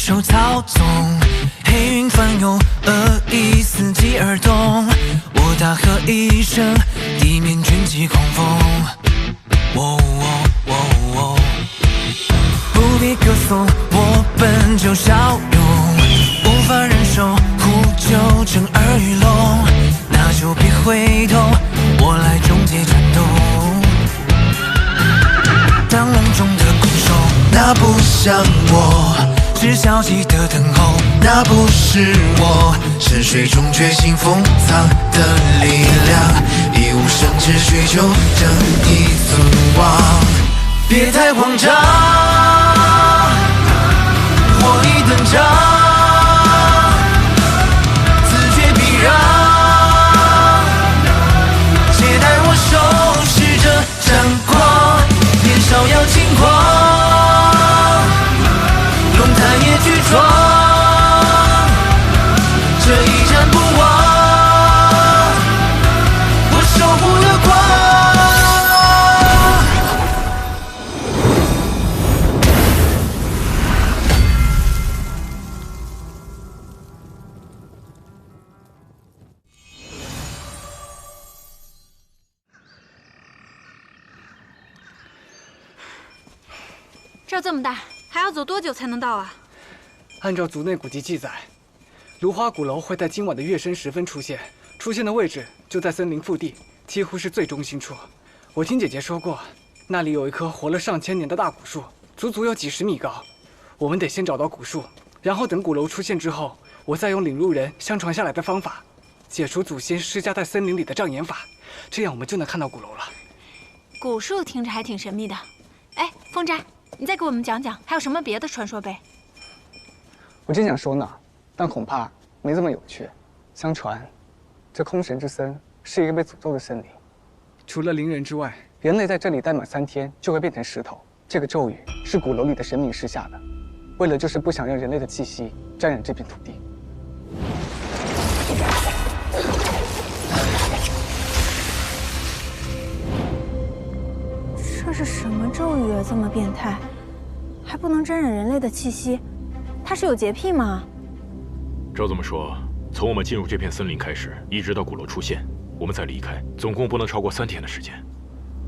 手操纵，黑云翻涌，恶意伺机而动。我大喝一声，地面卷起狂风。不必歌颂，我本就骁勇，无法忍受呼救震耳欲聋，那就别回头，我来终结战斗。当笼中的拱手，那不像我，是消极的等候，那不是我，深水中觉醒封藏的力量，一无生之追求正义存亡，别太慌张，火力登场，自觉避让，且待我收拾这战况，年少要轻狂，龙潭也去闯，这一战不忘，我守护的光。这儿这么大，还要走多久才能到啊？按照族内古籍记载，芦花鼓楼会在今晚的月深时分出现，出现的位置就在森林腹地，几乎是最中心处。我听姐姐说过，那里有一棵活了上千年的大古树，足足有几十米高。我们得先找到古树，然后等鼓楼出现之后，我再用领路人相传下来的方法，解除祖先施加在森林里的障眼法，这样我们就能看到鼓楼了。古树听着还挺神秘的。哎，风斋，你再给我们讲讲，还有什么别的传说呗？我真想说呢，但恐怕没这么有趣。相传，这空神之森是一个被诅咒的森林，除了灵人之外，人类在这里待满3天就会变成石头。这个咒语是鼓楼里的神明施下的，为了就是不想让人类的气息沾染这片土地。这是什么咒语啊？这么变态，还不能沾染人类的气息？他是有洁癖吗？照这么说，从我们进入这片森林开始，一直到鼓楼出现，我们再离开，总共不能超过3天的时间。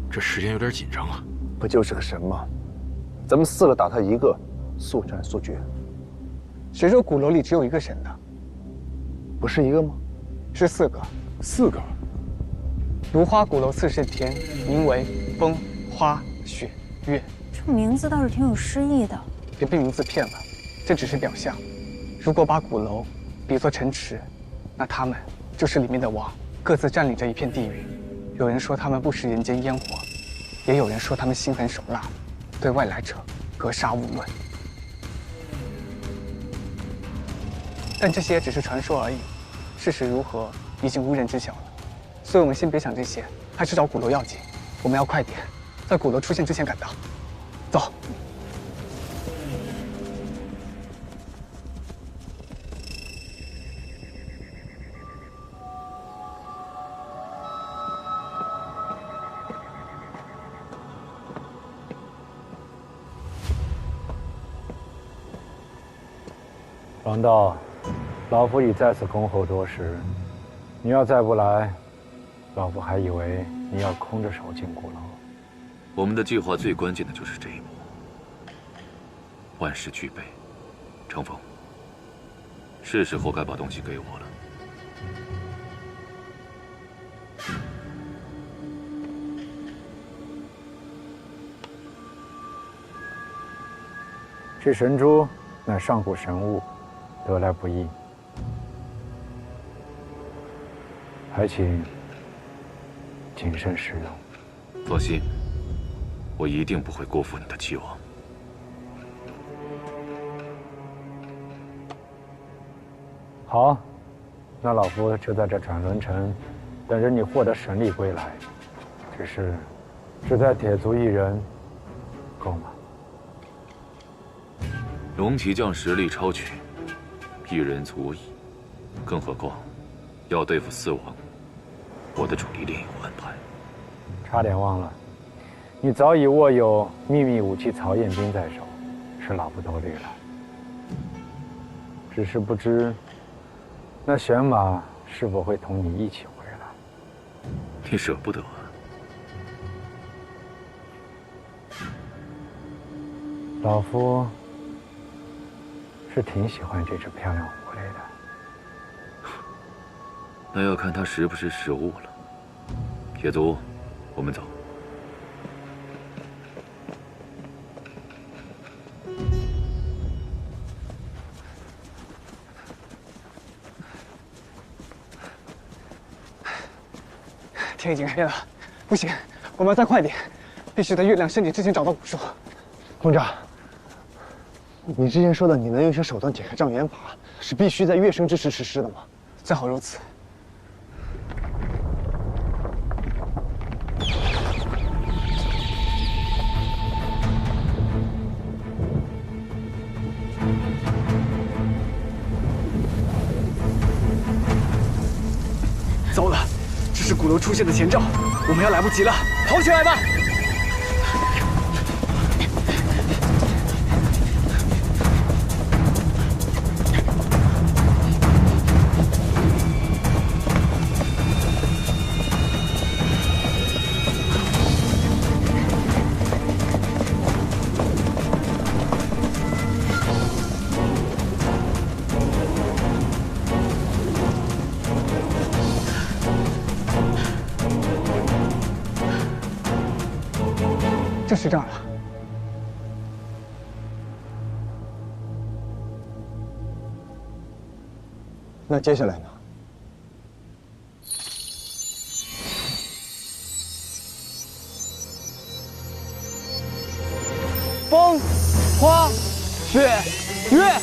这时间有点紧张啊。不就是个神吗？咱们4个打他1个，速战速决。谁说鼓楼里只有1个神的？不是1个吗？是4个。4个。芦花鼓楼4圣天名为风、花、雪、月。这名字倒是挺有诗意的。别被名字骗了，这只是表象。如果把鼓楼比作城池，那他们就是里面的王，各自占领着一片地域。有人说他们不食人间烟火，也有人说他们心狠手辣，对外来者格杀勿论。但这些只是传说而已，事实如何已经无人知晓了。所以我们先别想这些，还是找鼓楼要紧。我们要快点，在鼓楼出现之前赶到。走。王道，老夫已在此恭候多时，你要再不来，老夫还以为你要空着手进鼓楼。我们的计划最关键的就是这一步，万事俱备。程峰，是时候该把东西给我了。这神珠乃上古神物，得来不易，还请谨慎使用。放心，我一定不会辜负你的期望。好，那老夫就在这转轮城，等着你获得神力归来。只在铁足1人，够吗？龙骑将实力超群，1人足矣。更何况，要对付4王，我的主力另有安排。差点忘了，你早已握有秘密武器曹彦兵在手，是老夫多虑了。只是不知那玄马是否会同你一起回来。你舍不得啊？老夫是挺喜欢这只漂亮狐狸的。那要看它是不是食物了。铁足，我们走。天已经黑了，不行，我们要再快点，必须在月亮升起之前找到古树。公长，你之前说的你能用一些手段解开障眼法，是必须在月升之时实施的吗？正好如此。糟了，这是鼓楼出现的前兆，我们要来不及了，跑起来吧！这是这儿了。那接下来呢？风、花、雪、月。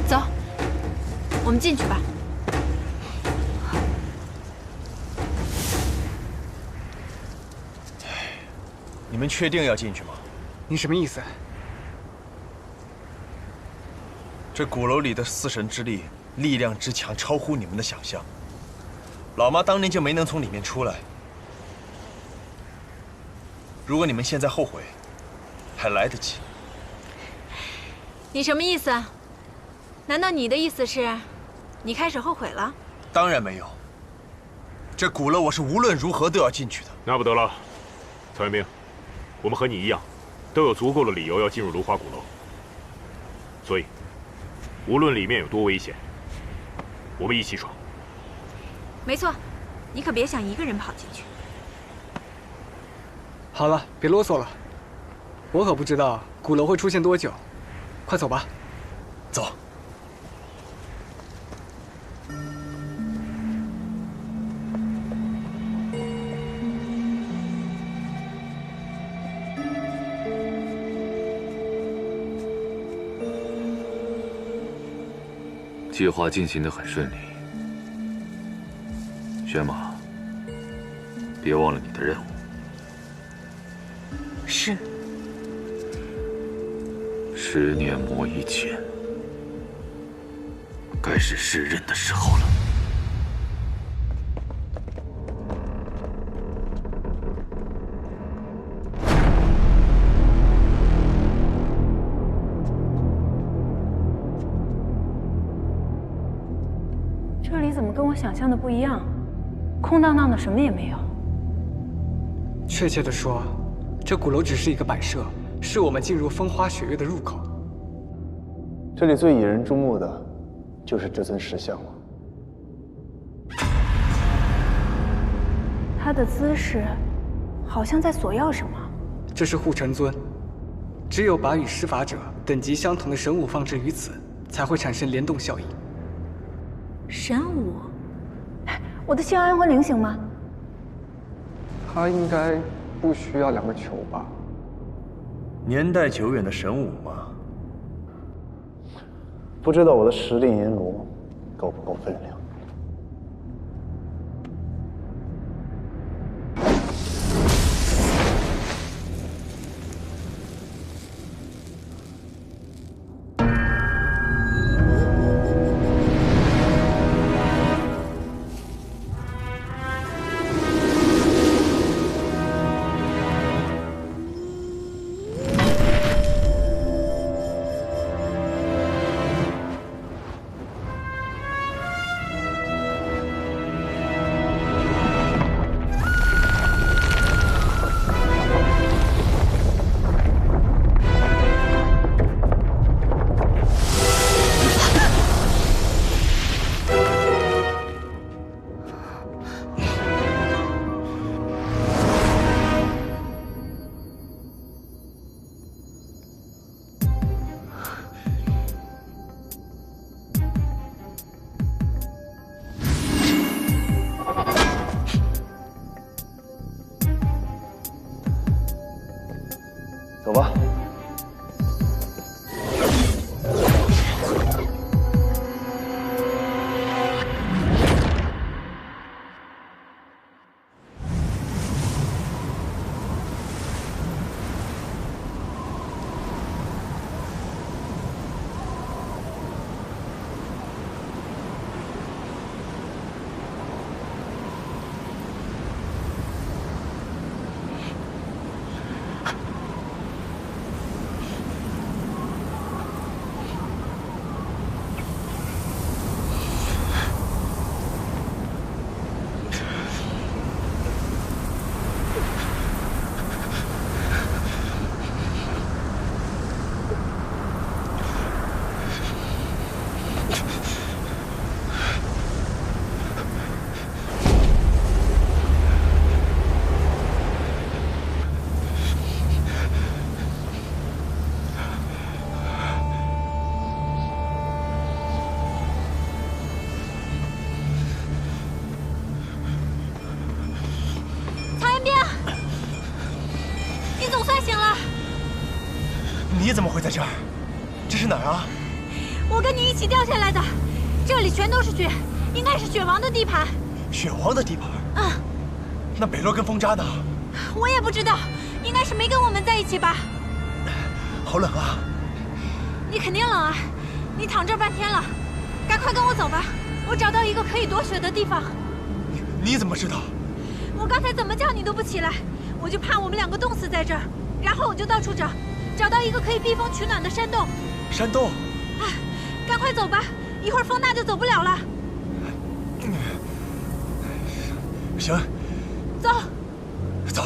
走，我们进去吧。你们确定要进去吗？你什么意思？这鼓楼里的四神之力，力量之强，超乎你们的想象。老妈当年就没能从里面出来。如果你们现在后悔，还来得及。你什么意思？难道你的意思是，你开始后悔了？当然没有。这鼓楼我是无论如何都要进去的。那不得了，曹元兵，我们和你一样，都有足够的理由要进入芦花鼓楼。所以，无论里面有多危险，我们一起闯。没错，你可别想一个人跑进去。好了，别啰嗦了，我可不知道鼓楼会出现多久，快走吧。走。计划进行得很顺利，宣马，别忘了你的任务。是。10年磨一剑，该是试刃的时候了。这里怎么跟我想象的不一样？空荡荡的，什么也没有。确切的说，这鼓楼只是一个摆设，是我们进入风花雪月的入口。这里最引人注目的，就是这尊石像了。他的姿势，好像在索要什么。这是护城尊，只有把与施法者等级相同的神武放置于此，才会产生联动效应。神武，我的心安会灵醒吗？他应该不需要2个球吧？年代久远的神武吗？不知道我的实力阎罗够不够分量。走吧。你怎么会在这儿？这是哪儿啊？我跟你一起掉下来的，这里全都是雪，应该是雪王的地盘。雪王的地盘？嗯。那北洛跟风渣呢？我也不知道，应该是没跟我们在一起吧。好冷啊！你肯定冷啊！你躺这儿半天了，赶快跟我走吧，我找到一个可以躲雪的地方。你怎么知道？我刚才怎么叫你都不起来，我就怕我们2个冻死在这儿，然后我就到处找。找到一个可以避风取暖的山洞。山洞？啊，赶快走吧，一会儿风大就走不了了。行，走。走。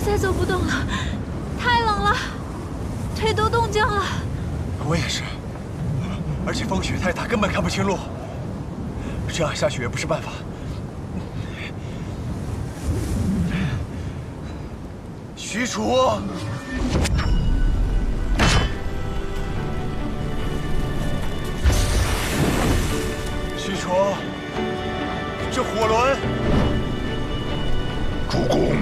再走不动了，太冷了，腿都冻僵了。我也是，而且风雪太大，根本看不清路。这样下去也不是办法。许褚，许褚，这火轮。主公，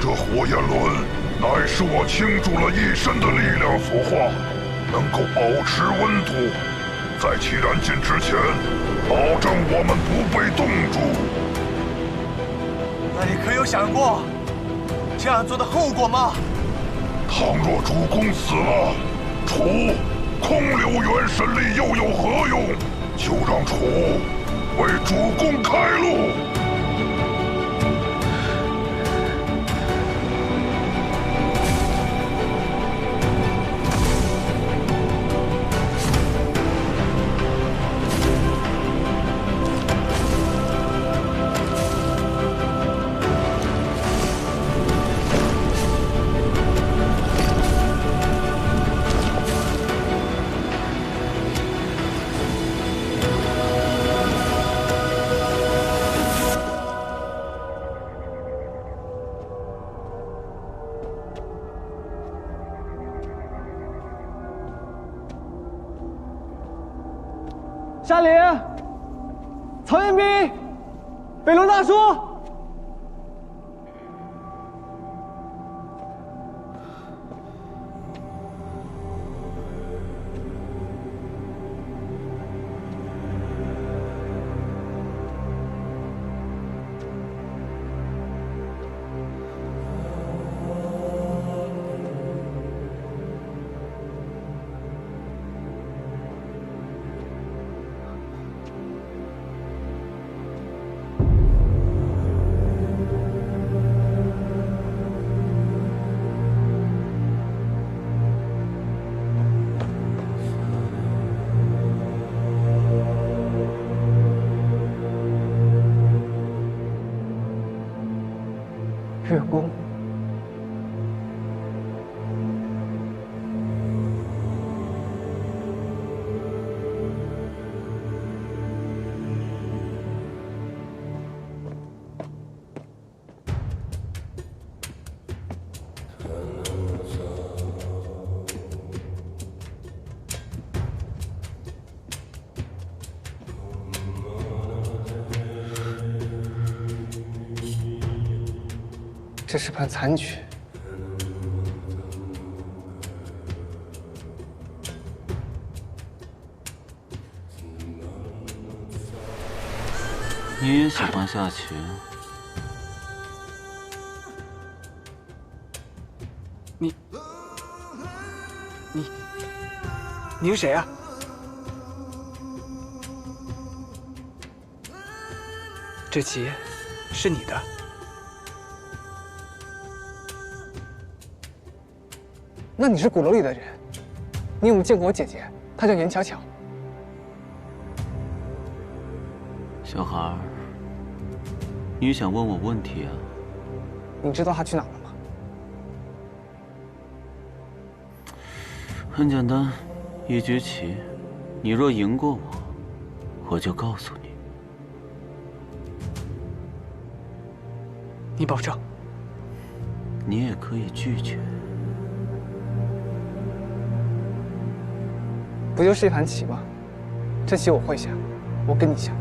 这火焰轮乃是我倾注了一身的力量所化，能够保持温度，在其燃尽之前，保证我们不被冻住。那你可有想过这样做的后果吗？倘若主公死了，楚空留元神力又有何用？就让楚为主公开路。山林，曹彦斌，北龙大叔。月宫，这是盘残局。你也喜欢下棋？你是谁啊？这棋是你的。那你是鼓楼里的人，你有没有见过我姐姐？她叫严巧巧。小孩儿，你想问我问题啊？你知道她去哪了吗？很简单，一局棋，你若赢过我，我就告诉你。你保证？你也可以拒绝。不就是一盘棋吗？这棋我会下，我跟你下。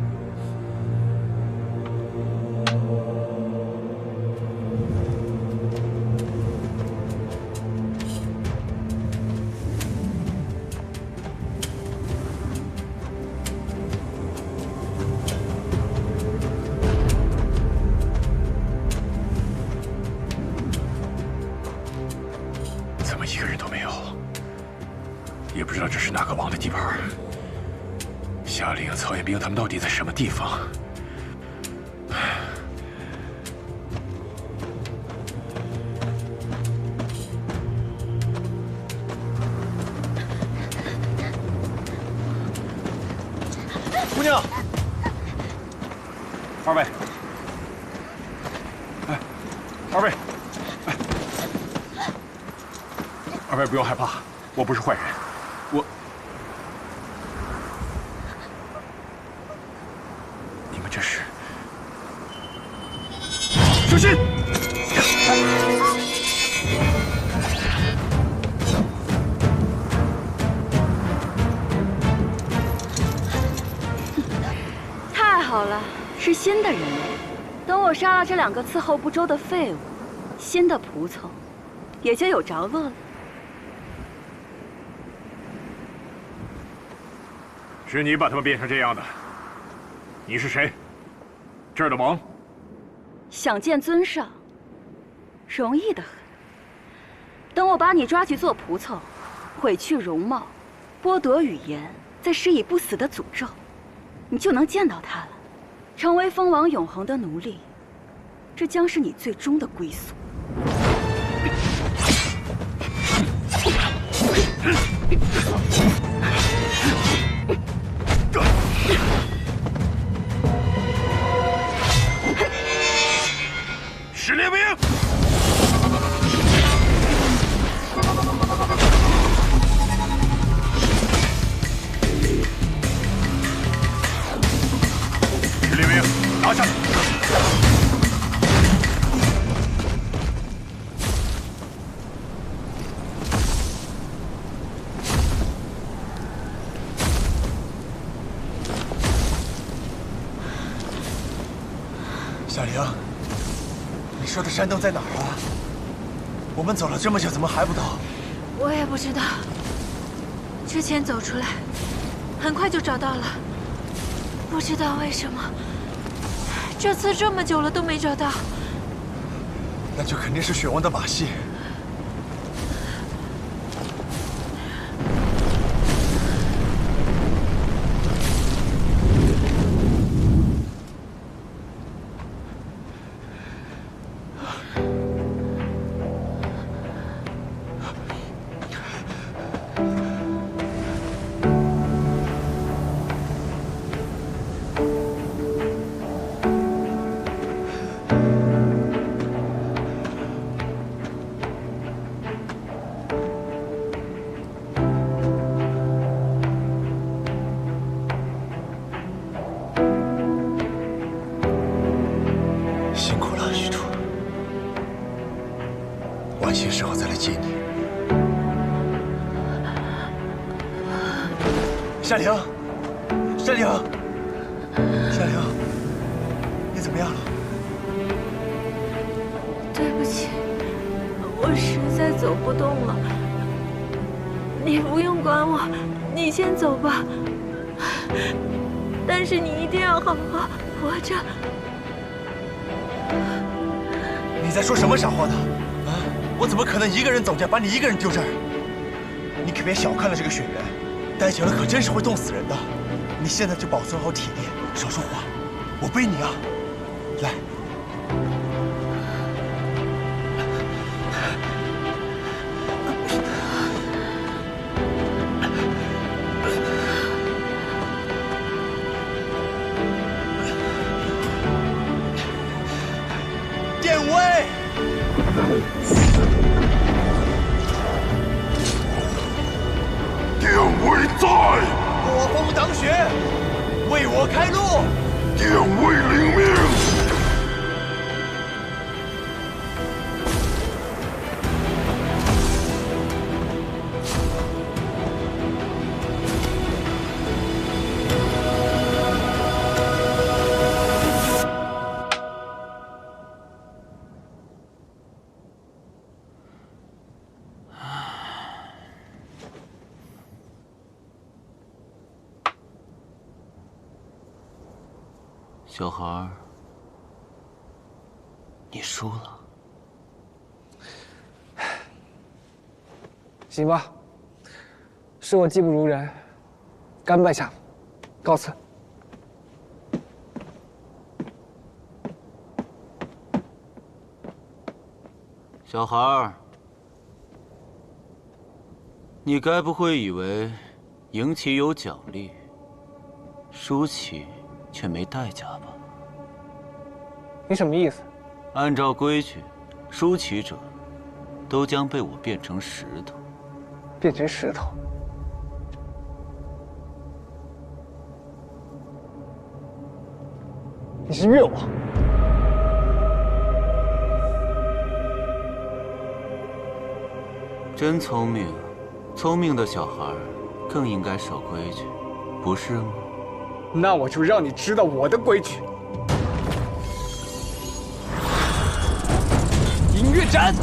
怎么一个人都没有？也不知道这是哪个王的地盘。夏令、曹彦兵他们到底在什么地方？姑娘，二位，哎，二位，哎，二位不用害怕，我不是坏人，你们这是？小心！太好了，是新的人类。等我杀了这2个伺候不周的废物，新的仆从也就有着落了。是你把他们变成这样的？你是谁？这儿的王？想见尊上，容易的很。等我把你抓去做仆从，毁去容貌，剥夺语言，再施以不死的诅咒，你就能见到他了。成为蜂王永恒的奴隶，这将是你最终的归宿。史烈明，史烈明，拿下！夏灵，你说的山洞在哪儿啊？我们走了这么久，怎么还不到？我也不知道。之前走出来，很快就找到了。不知道为什么，这次这么久了都没找到。那就肯定是雪王的把戏。辛苦了，虚竹。晚些时候再来接你。夏灵，夏灵，夏灵，你怎么样了？对不起，我实在走不动了。你不用管我，你先走吧。但是你一定要好好活着。你在说什么傻话呢？啊！我怎么可能一个人走着，把你一个人丢这儿？你可别小看了这个雪原，待久了可真是会冻死人的。你现在就保存好体力，少说话。我背你啊！来。殿威！殿威在！火风挡雪，为我开路！殿威领命！小孩儿，你输了。行吧，是我技不如人，甘拜下风，告辞。小孩儿，你该不会以为赢棋有奖励，输棋却没代价吧？你什么意思？按照规矩，输棋者都将被我变成石头。变成石头。你是越王，真聪明，聪明的小孩更应该守规矩，不是吗？那我就让你知道我的规矩。音乐斩！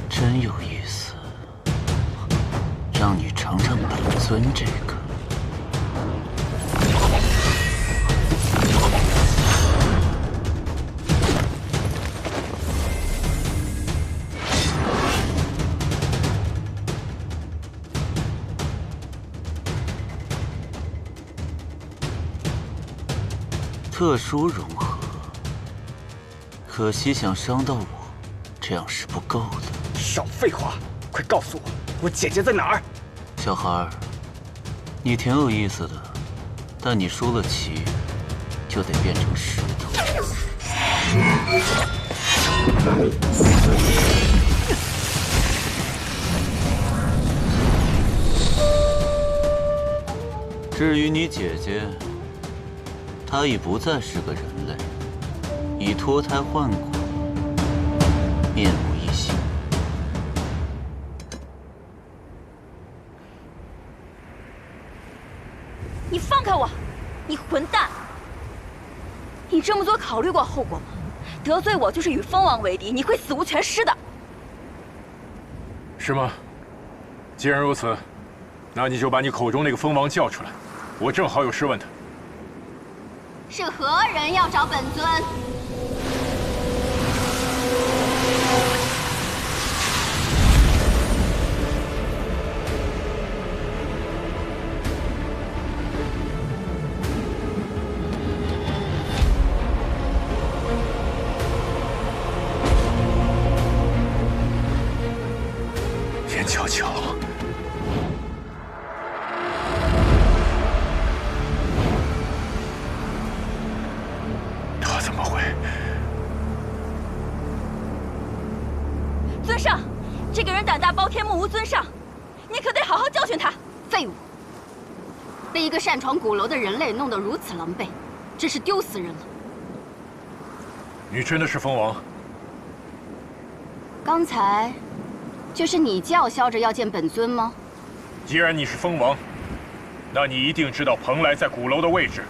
真有意思，让你尝尝本尊这个。特殊融合，可惜想伤到我，这样是不够的。少废话，快告诉我，我姐姐在哪儿？小孩儿，你挺有意思的，但你输了棋，就得变成石头。至于你姐姐，她已不再是个人类，已脱胎换骨，面目一新。你放开我！你混蛋！你这么做考虑过后果吗？得罪我就是与蜂王为敌，你会死无全尸的。是吗？既然如此，那你就把你口中那个蜂王叫出来，我正好有事问他。是何人要找本尊？严巧巧。他怎么会？尊上，这个人胆大包天，目无尊上，你可得好好教训他。废物！被一个擅闯鼓楼的人类弄得如此狼狈，真是丢死人了。你真的是蜂王？刚才就是你叫嚣着要见本尊吗？既然你是蜂王，那你一定知道蓬莱在鼓楼的位置。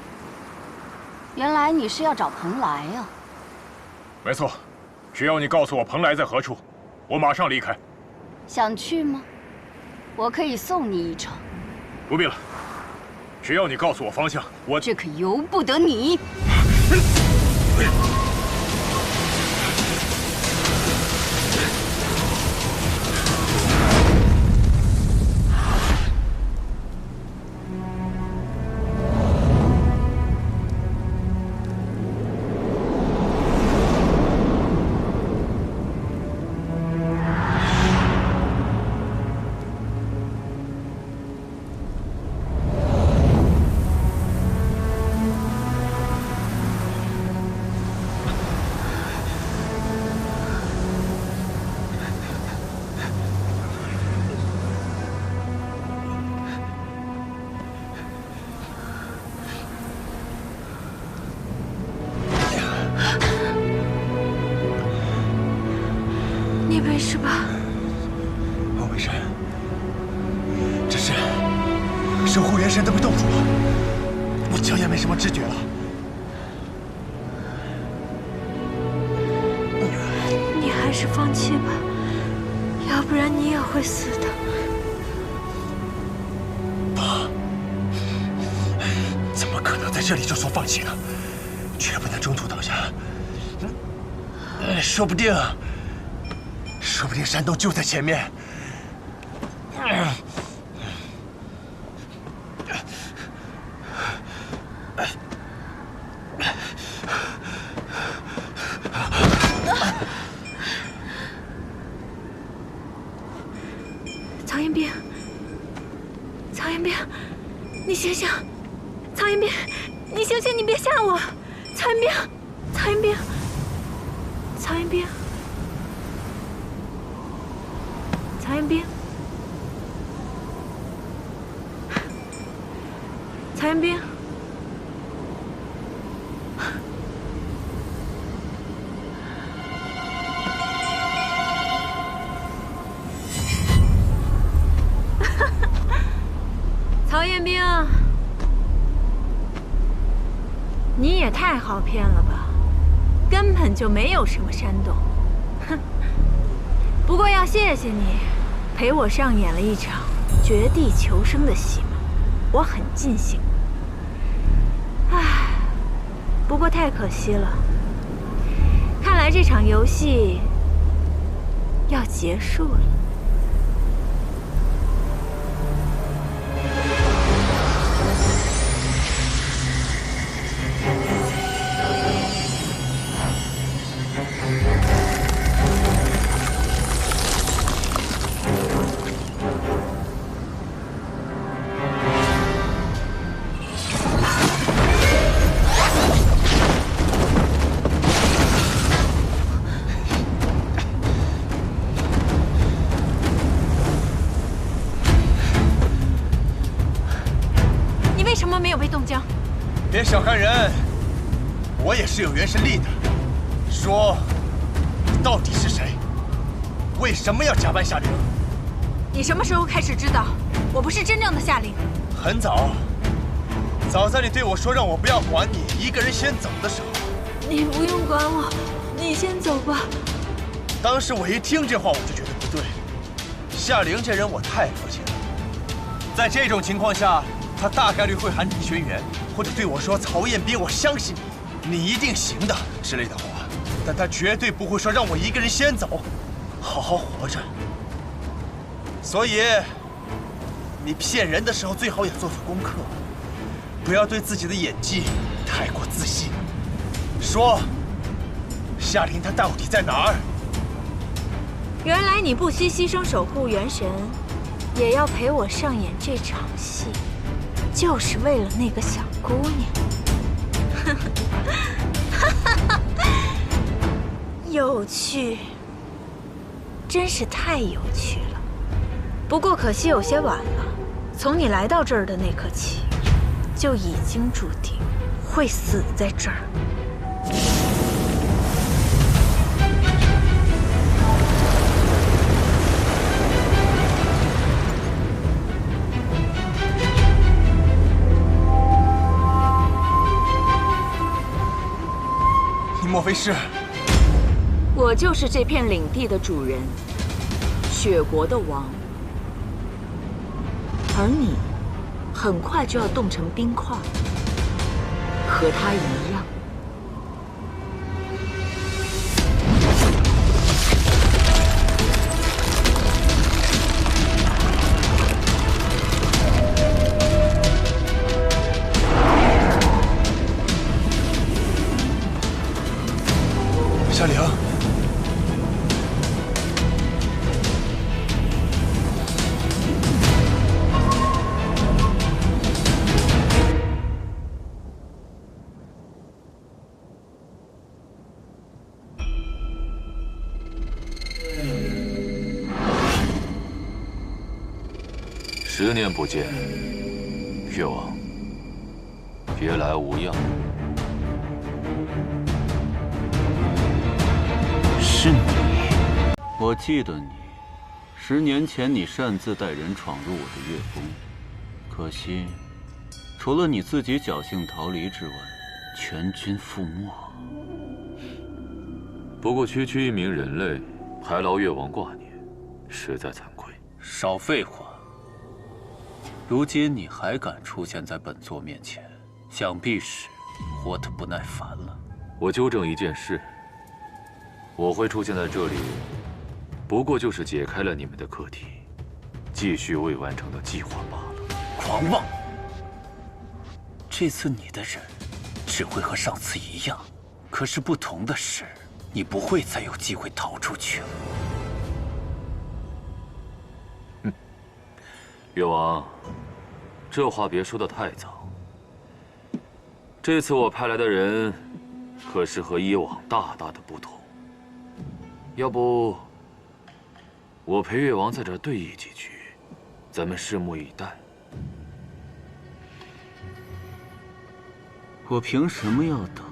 原来你是要找蓬莱啊！没错，只要你告诉我蓬莱在何处，我马上离开。想去吗？我可以送你一程。不必了，只要你告诉我方向，我这可由不得你。你没事吧？我没事，只是守护元神都被冻住了，我脚也没什么知觉了。你还是放弃吧，要不然你也会死的。爸，怎么可能在这里就说放弃呢？绝不能中途倒下。说不定山洞就在前面。曹彦兵，曹彦兵，你醒醒！曹彦兵，你醒醒！你别吓我！曹彦兵，曹彦兵，曹彦斌，曹彦斌，曹彦斌，你也太好骗了吧，根本就没有什么山洞。哼。不过要谢谢你，陪我上演了一场绝地求生的戏码，我很尽兴。唉，不过太可惜了，看来这场游戏要结束了。别小看人，我也是有元神力的。说，你到底是谁？为什么要假扮夏灵？你什么时候开始知道我不是真正的夏灵？很早，早在你对我说让我不要管你，一个人先走的时候。你不用管我，你先走吧。当时我一听这话，我就觉得不对。夏灵这人我太了解了，在这种情况下，他大概率会喊李轩辕。或者对我说：“曹彦斌，我相信你，你一定行的”之类的话，但他绝对不会说让我一个人先走，好好活着。所以，你骗人的时候最好也做做功课，不要对自己的演技太过自信。说，夏灵她到底在哪儿？原来你不惜牺牲守护元神，也要陪我上演这场戏。就是为了那个小姑娘，有趣，真是太有趣了。不过可惜有些晚了，从你来到这儿的那刻起，就已经注定会死在这儿。莫非是？我就是这片领地的主人，雪国的王。而你，很快就要冻成冰块，和他一样。夏灵，10年不见，越王，别来无恙。是你，我记得你。10年前，你擅自带人闯入我的月宫，可惜，除了你自己侥幸逃离之外，全军覆没。不过，区区一名人类，还劳越王挂念，实在惭愧。少废话！如今你还敢出现在本座面前，想必是活得不耐烦了。我纠正一件事。我会出现在这里，不过就是解开了你们的课题，继续未完成的计划罢了。狂妄！这次你的人只会和上次一样，可是不同的是，你不会再有机会逃出去了。越王，这话别说得太早。这次我派来的人，可是和以往大大的不同。要不，我陪越王在这对弈几局，咱们拭目以待。我凭什么要等，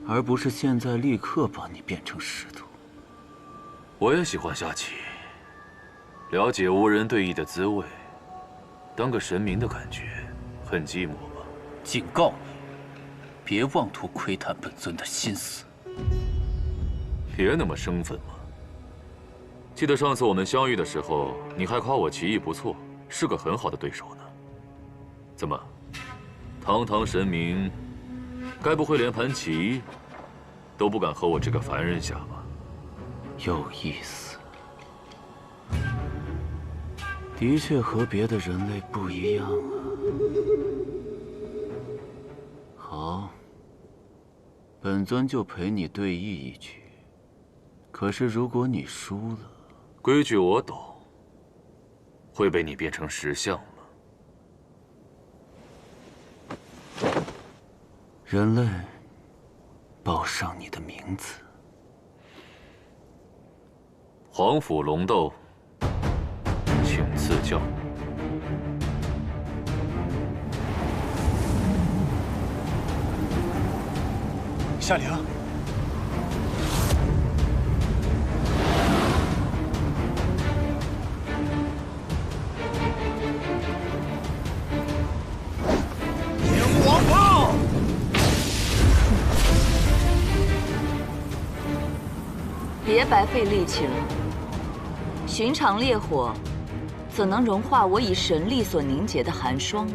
而不是现在立刻把你变成石头？我也喜欢下棋，了解无人对弈的滋味，当个神明的感觉很寂寞吧？警告你，别妄图窥探本尊的心思。别那么生分嘛。记得上次我们相遇的时候，你还夸我棋艺不错，是个很好的对手呢。怎么，堂堂神明，该不会连盘棋都不敢和我这个凡人下吧？有意思，的确和别的人类不一样啊。好，本尊就陪你对弈一局。可是如果你输了，规矩我懂，会被你变成石像吗？人类报上你的名字。皇府龙斗，请赐教。夏灵，炎王炮！别白费力气了。寻常烈火，怎能融化我以神力所凝结的寒霜呢？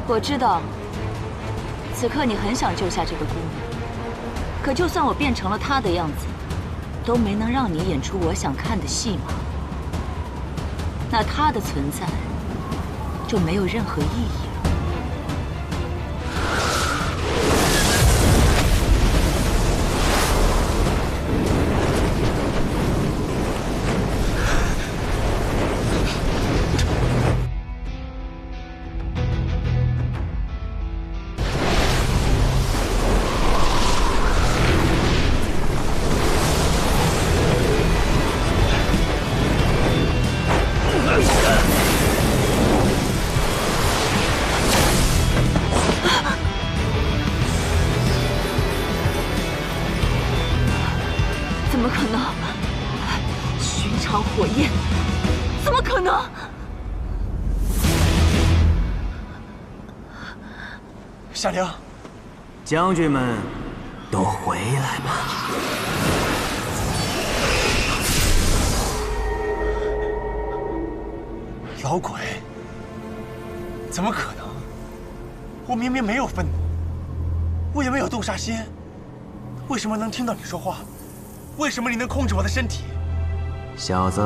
我知道，此刻你很想救下这个姑娘，可就算我变成了她的样子，都没能让你演出我想看的戏码。那她的存在就没有任何意义了。怎么可能？寻常火焰，怎么可能？夏灵，将军们都回来吧。老鬼，怎么可能？我明明没有愤怒，我也没有动杀心，为什么能听到你说话？为什么你能控制我的身体？小子，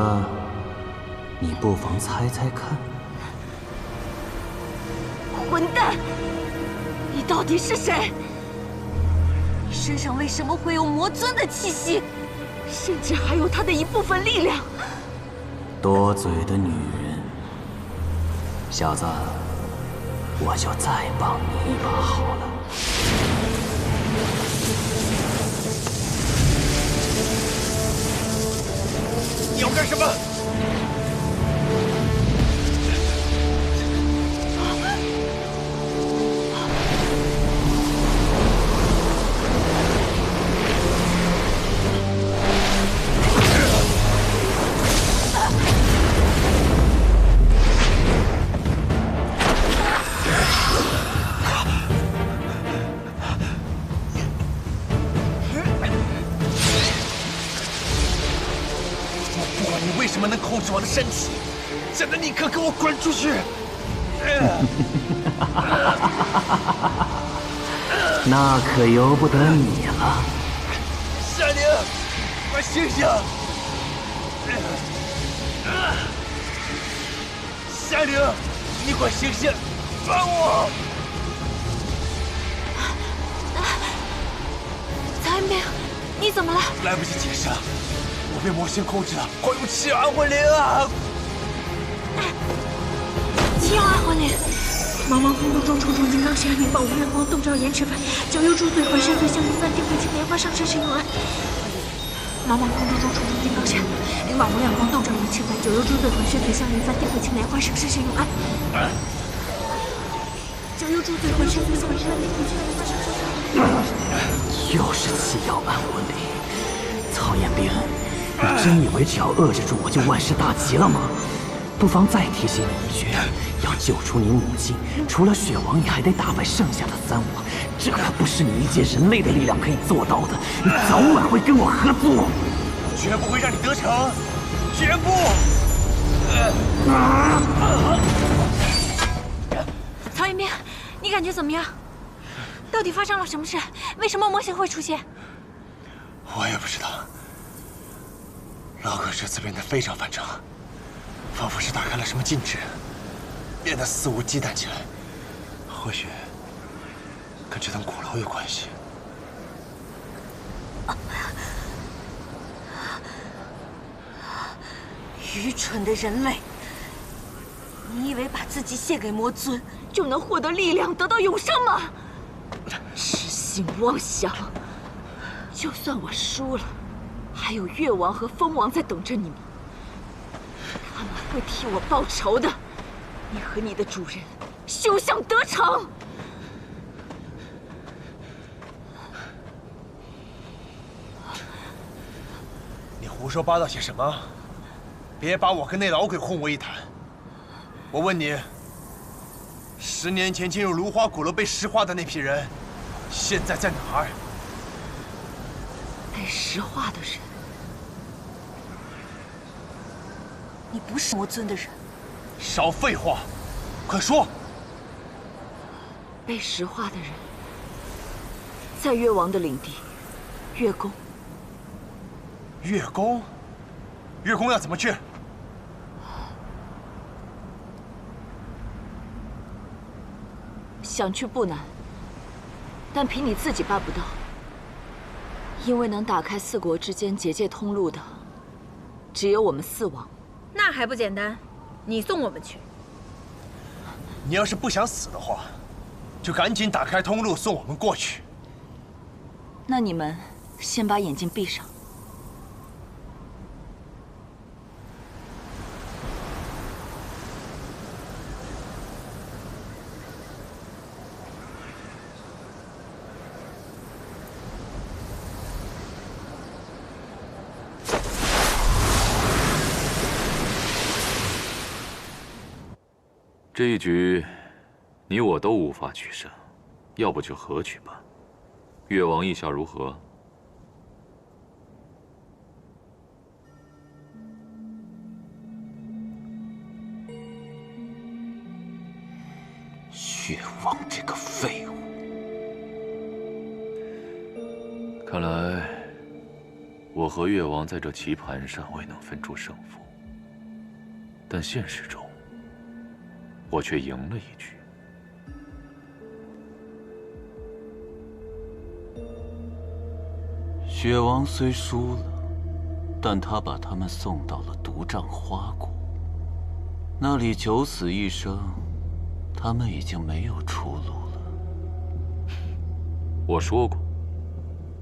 你不妨猜猜看。混蛋！你到底是谁？你身上为什么会有魔尊的气息？甚至还有他的一部分力量？多嘴的女人，小子，我就再帮你一把好了。你要干什么？为什么能控制我的身体？现在立刻给我滚出去！那可由不得你了。夏灵，快醒醒！夏灵，你快醒醒，帮我！残明，你怎么了？来不及解释了。我被魔星控制了，快用七二魂灵啊！七二魂灵，茫茫空洞中，重重金刚闪灵，宝无月光，洞照延迟幡，九幽诸罪，浑身碎星无三定，慧清莲花上身神有安。茫茫空中中，重重金刚山，灵宝无量光，斗转一翅白，九幽诸罪魂，血腿相连翻，地会青莲花，生生世永安。九幽诸罪魂，血腿相连翻，地会青莲花，生生世永安。又是七妖安魂铃，曹彦兵，你真以为只要遏制住我就万事大吉了吗？不妨再提醒你一句，要救出你母亲，除了血王，你还得打败剩下的三王，这可不是你一介人类的力量可以做到的，你早晚会跟我合作。绝不会让你得逞，绝不！曹彦兵，你感觉怎么样？到底发生了什么事？为什么魔形会出现？我也不知道。老鬼这次变得非常反常，仿佛是打开了什么禁制，变得肆无忌惮起来。或许跟这栋鼓楼有关系。愚蠢的人类！你以为把自己献给魔尊就能获得力量，得到永生吗？痴心妄想！就算我输了，还有越王和风王在等着你们，他们会替我报仇的。你和你的主人休想得逞！你胡说八道些什么？别把我跟那老鬼混为一谈。我问你，10年前进入芦花鼓楼被石化的那批人，现在在哪儿？被石化的人，你不是魔尊的人。少废话，快说！被石化的人，在越王的领地，越宫。越宫？越宫要怎么去？想去不难，但凭你自己办不到。因为能打开4国之间结界通路的，只有我们4王。那还不简单？你送我们去。你要是不想死的话，就赶紧打开通路送我们过去。那你们先把眼睛闭上。这一局，你我都无法取胜，要不就和局吧。越王意下如何？越王这个废物！看来，我和越王在这棋盘上未能分出胜负，但现实中，我却赢了一局。雪王虽输了，但他把他们送到了独帐花谷，那里九死一生，他们已经没有出路了。我说过，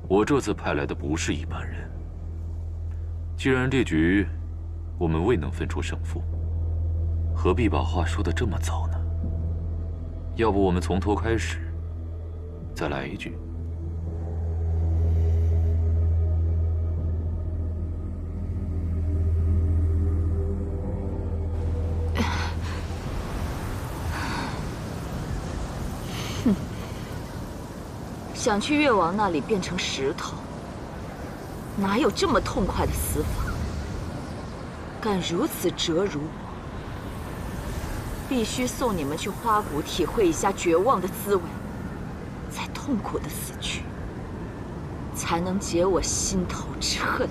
我这次派来的不是一般人。既然这局我们未能分出胜负，何必把话说得这么早呢？要不我们从头开始，再来一局。哼，想去越王那里变成石头，哪有这么痛快的死法？敢如此折辱我，必须送你们去花谷体会一下绝望的滋味，再痛苦的死去，才能解我心头之恨。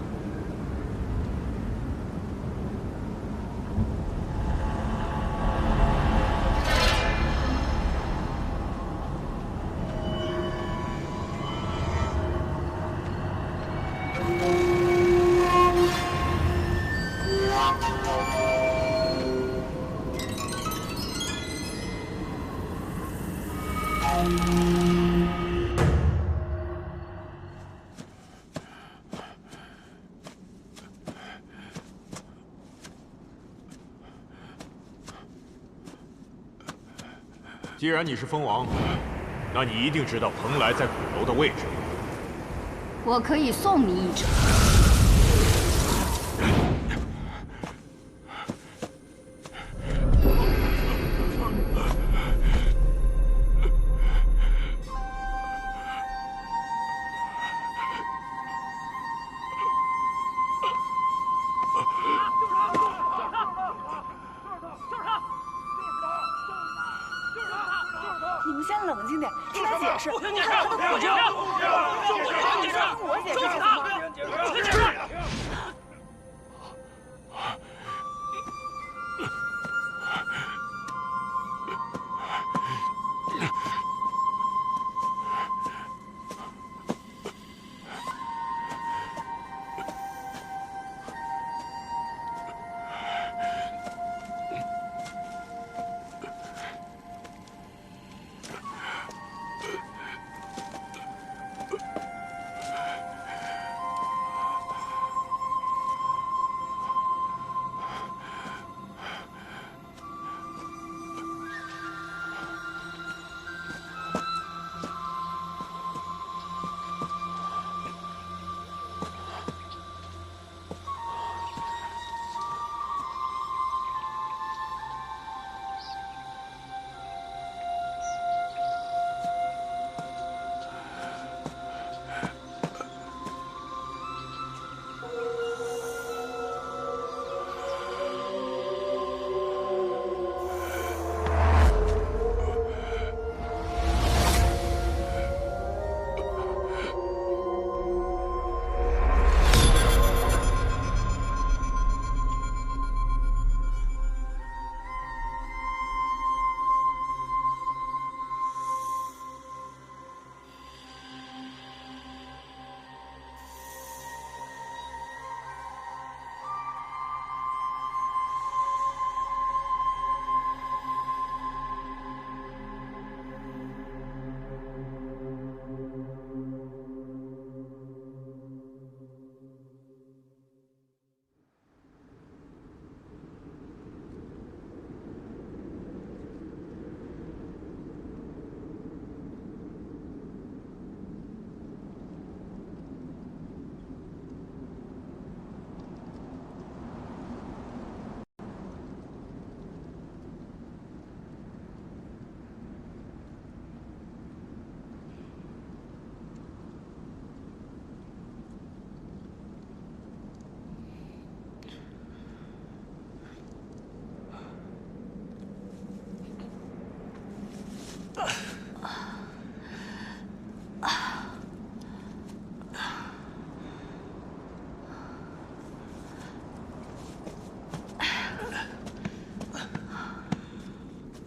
既然你是蜂王，那你一定知道蓬莱在鼓楼的位置。我可以送你一程。你们先冷静点，听他解释。你看他都哭着，你先听我解释行吗？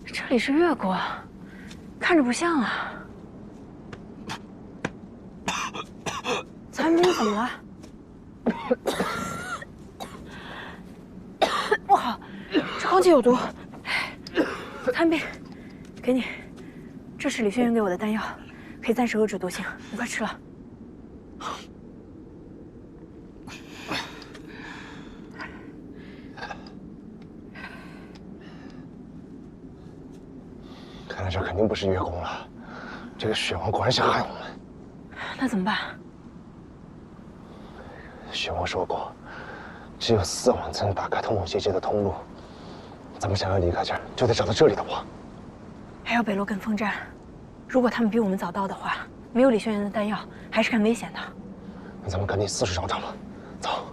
这里是越国，看着不像啊。残兵怎么了？不好，这空气有毒。残兵，给你，这是李轩辕给我的丹药，可以暂时遏制毒性，你快吃了。 看来这肯定不是月宫了，这个雪王果然想害我们。那怎么办？雪王说过，只有4王才能打开通往结界的通路。咱们想要离开这儿，就得找到这里的王。还有北洛跟风战，如果他们比我们早到的话，没有李轩辕的丹药，还是很危险的。那咱们赶紧四处找找吧，走。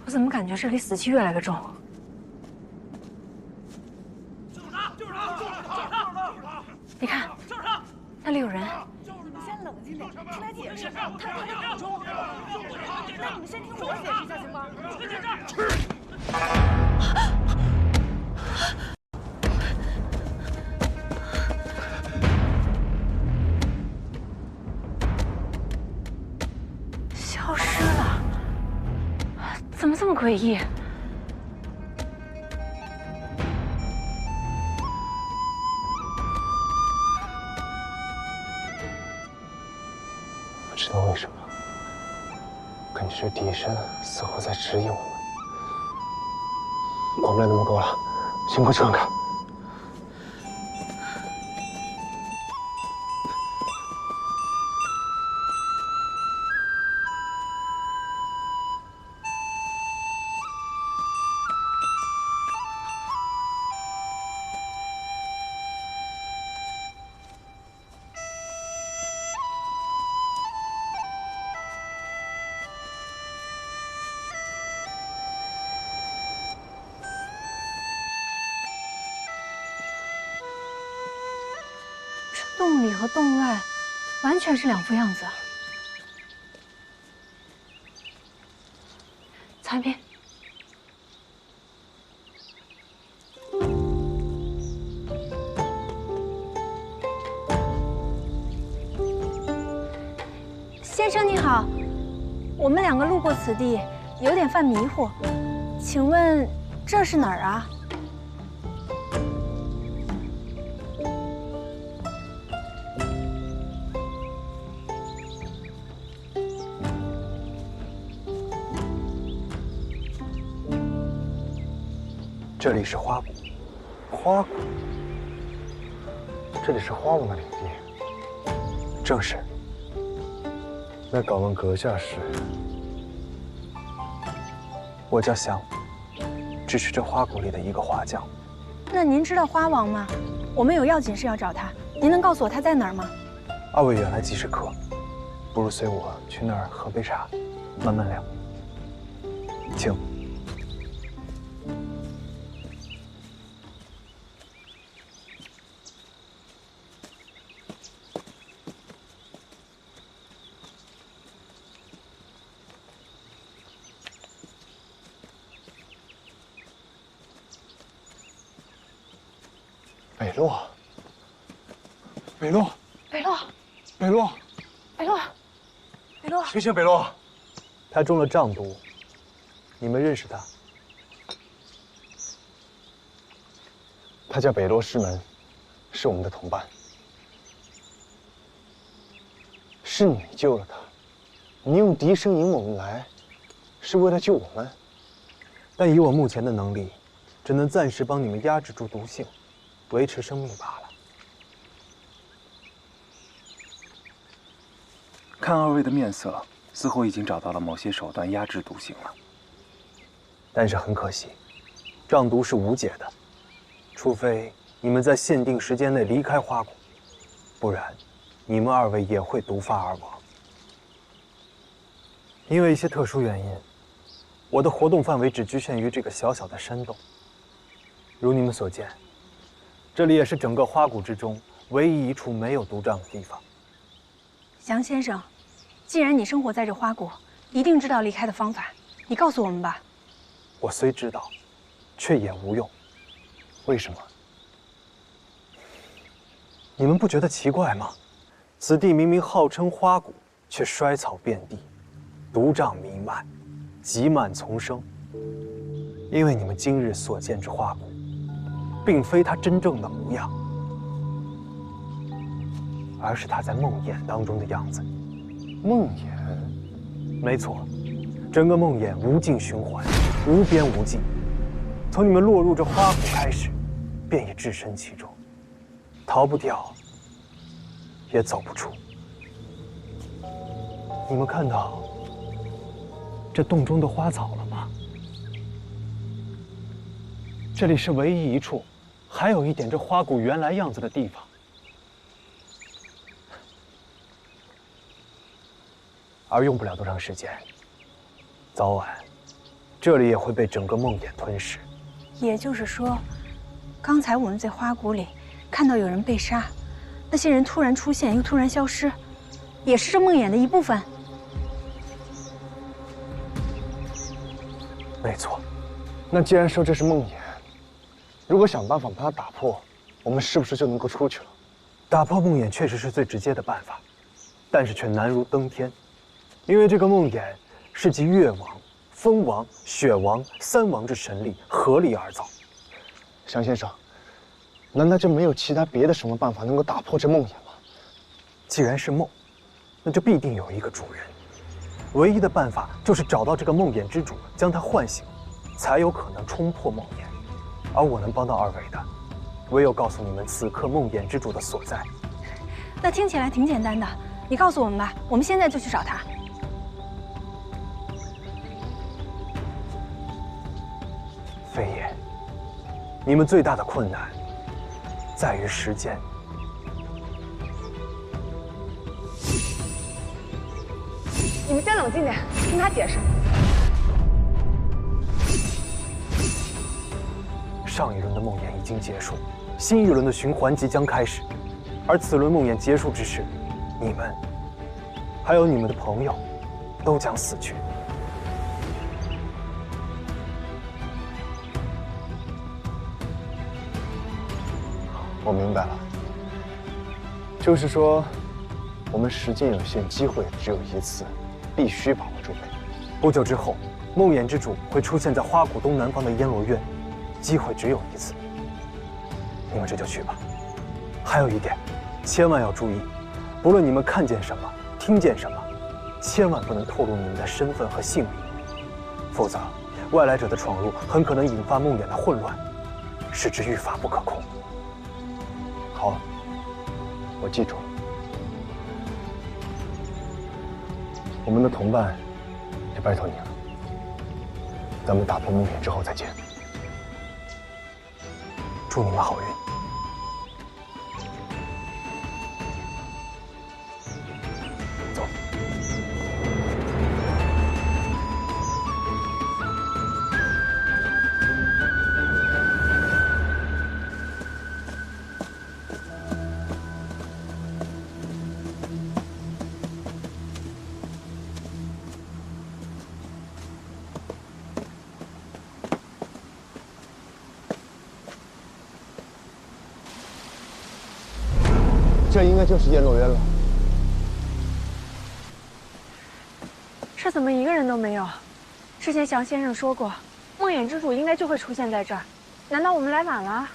我怎么感觉这里死气越来越重？你看，那里有人。你们先冷静点，听他解释。他在苦衷。那你们先听我解释一下，行吗？消失了。 怎么这么诡异？知道为什么？感觉这笛声似乎在指引我们。管不了那么多了，先过去看看。 洞里和洞外完全是两副样子啊！曹一斌，先生你好，我们两个路过此地，有点犯迷糊，请问这是哪儿啊？ 这里是花谷，花谷，这里是花王的领地。正是。那敢问阁下是？我叫祥，只是这花谷里的一个花匠。那您知道花王吗？我们有要紧事要找他，您能告诉我他在哪儿吗？二位远来即是客，不如随我去那儿喝杯茶，慢慢聊。请。 北洛，北洛，北洛，北洛，北洛，北洛，醒醒，北洛！他中了瘴毒，你们认识他？他叫北洛师门，是我们的同伴。是你救了他，你用笛声引我们来，是为了救我们。但以我目前的能力，只能暂时帮你们压制住毒性。 维持生命罢了。看二位的面色，似乎已经找到了某些手段压制毒性了。但是很可惜，瘴毒是无解的，除非你们在限定时间内离开花谷，不然，你们二位也会毒发而亡。因为一些特殊原因，我的活动范围只局限于这个小小的山洞。如你们所见。 这里也是整个花谷之中唯一一处没有毒瘴的地方。祥先生，既然你生活在这花谷，一定知道离开的方法，你告诉我们吧。我虽知道，却也无用。为什么？你们不觉得奇怪吗？此地明明号称花谷，却衰草遍地，毒瘴弥漫，疾蔓丛生。因为你们今日所见之花谷。 并非他真正的模样，而是他在梦魇当中的样子。梦魇，没错，整个梦魇无尽循环，无边无际。从你们落入这花谷开始，便已置身其中，逃不掉，也走不出。你们看到这洞中的花草了吗？这里是唯一一处。 还有一点这花谷原来样子的地方，而用不了多长时间，早晚，这里也会被整个梦魇吞噬。也就是说，刚才我们在花谷里看到有人被杀，那些人突然出现又突然消失，也是这梦魇的一部分。没错，那既然说这是梦魇。 如果想办法把它打破，我们是不是就能够出去了？打破梦魇确实是最直接的办法，但是却难如登天，因为这个梦魇是集月王、风王、雪王三王之神力合力而造。祥先生，难道就没有其他别的什么办法能够打破这梦魇吗？既然是梦，那就必定有一个主人。唯一的办法就是找到这个梦魇之主，将他唤醒，才有可能冲破梦魇。而我能帮到二位的，唯有告诉你们此刻梦魇之主的所在。那听起来挺简单的，你告诉我们吧，我们现在就去找他。飞爷，你们最大的困难在于时间。你们先冷静点，听他解释。上一轮的梦魇已经结束，新一轮的循环即将开始。而此轮梦魇结束之时，你们，还有你们的朋友，都将死去。我明白了，就是说，我们时间有限，机会只有一次，必须把握住。不久之后，梦魇之主会出现在花谷东南方的烟罗院，机会只有一次。你们这就去吧。还有一点，千万要注意，不论你们看见什么，听见什么，千万不能透露你们的身份和姓名，否则外来者的闯入很可能引发梦魇的混乱，使之愈发不可控。好，我记住了。我们的同伴就拜托你了，咱们打破梦魇之后再见。祝你们好运。走。这应该就是烟罗院了。这怎么一个人都没有？之前祥先生说过，梦魇之主应该就会出现在这儿，难道我们来晚了？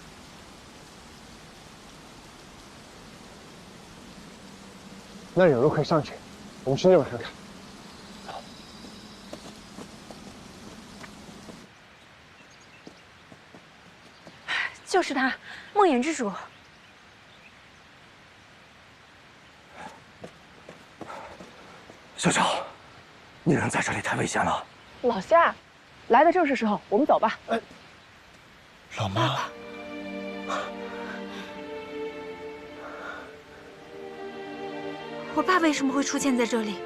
那有路可以上去，我们去那边看看。就是他，梦魇之主。小乔，你人在这里太危险了。老夏，来的正是时候，我们走吧。老妈，我爸为什么会出现在这里？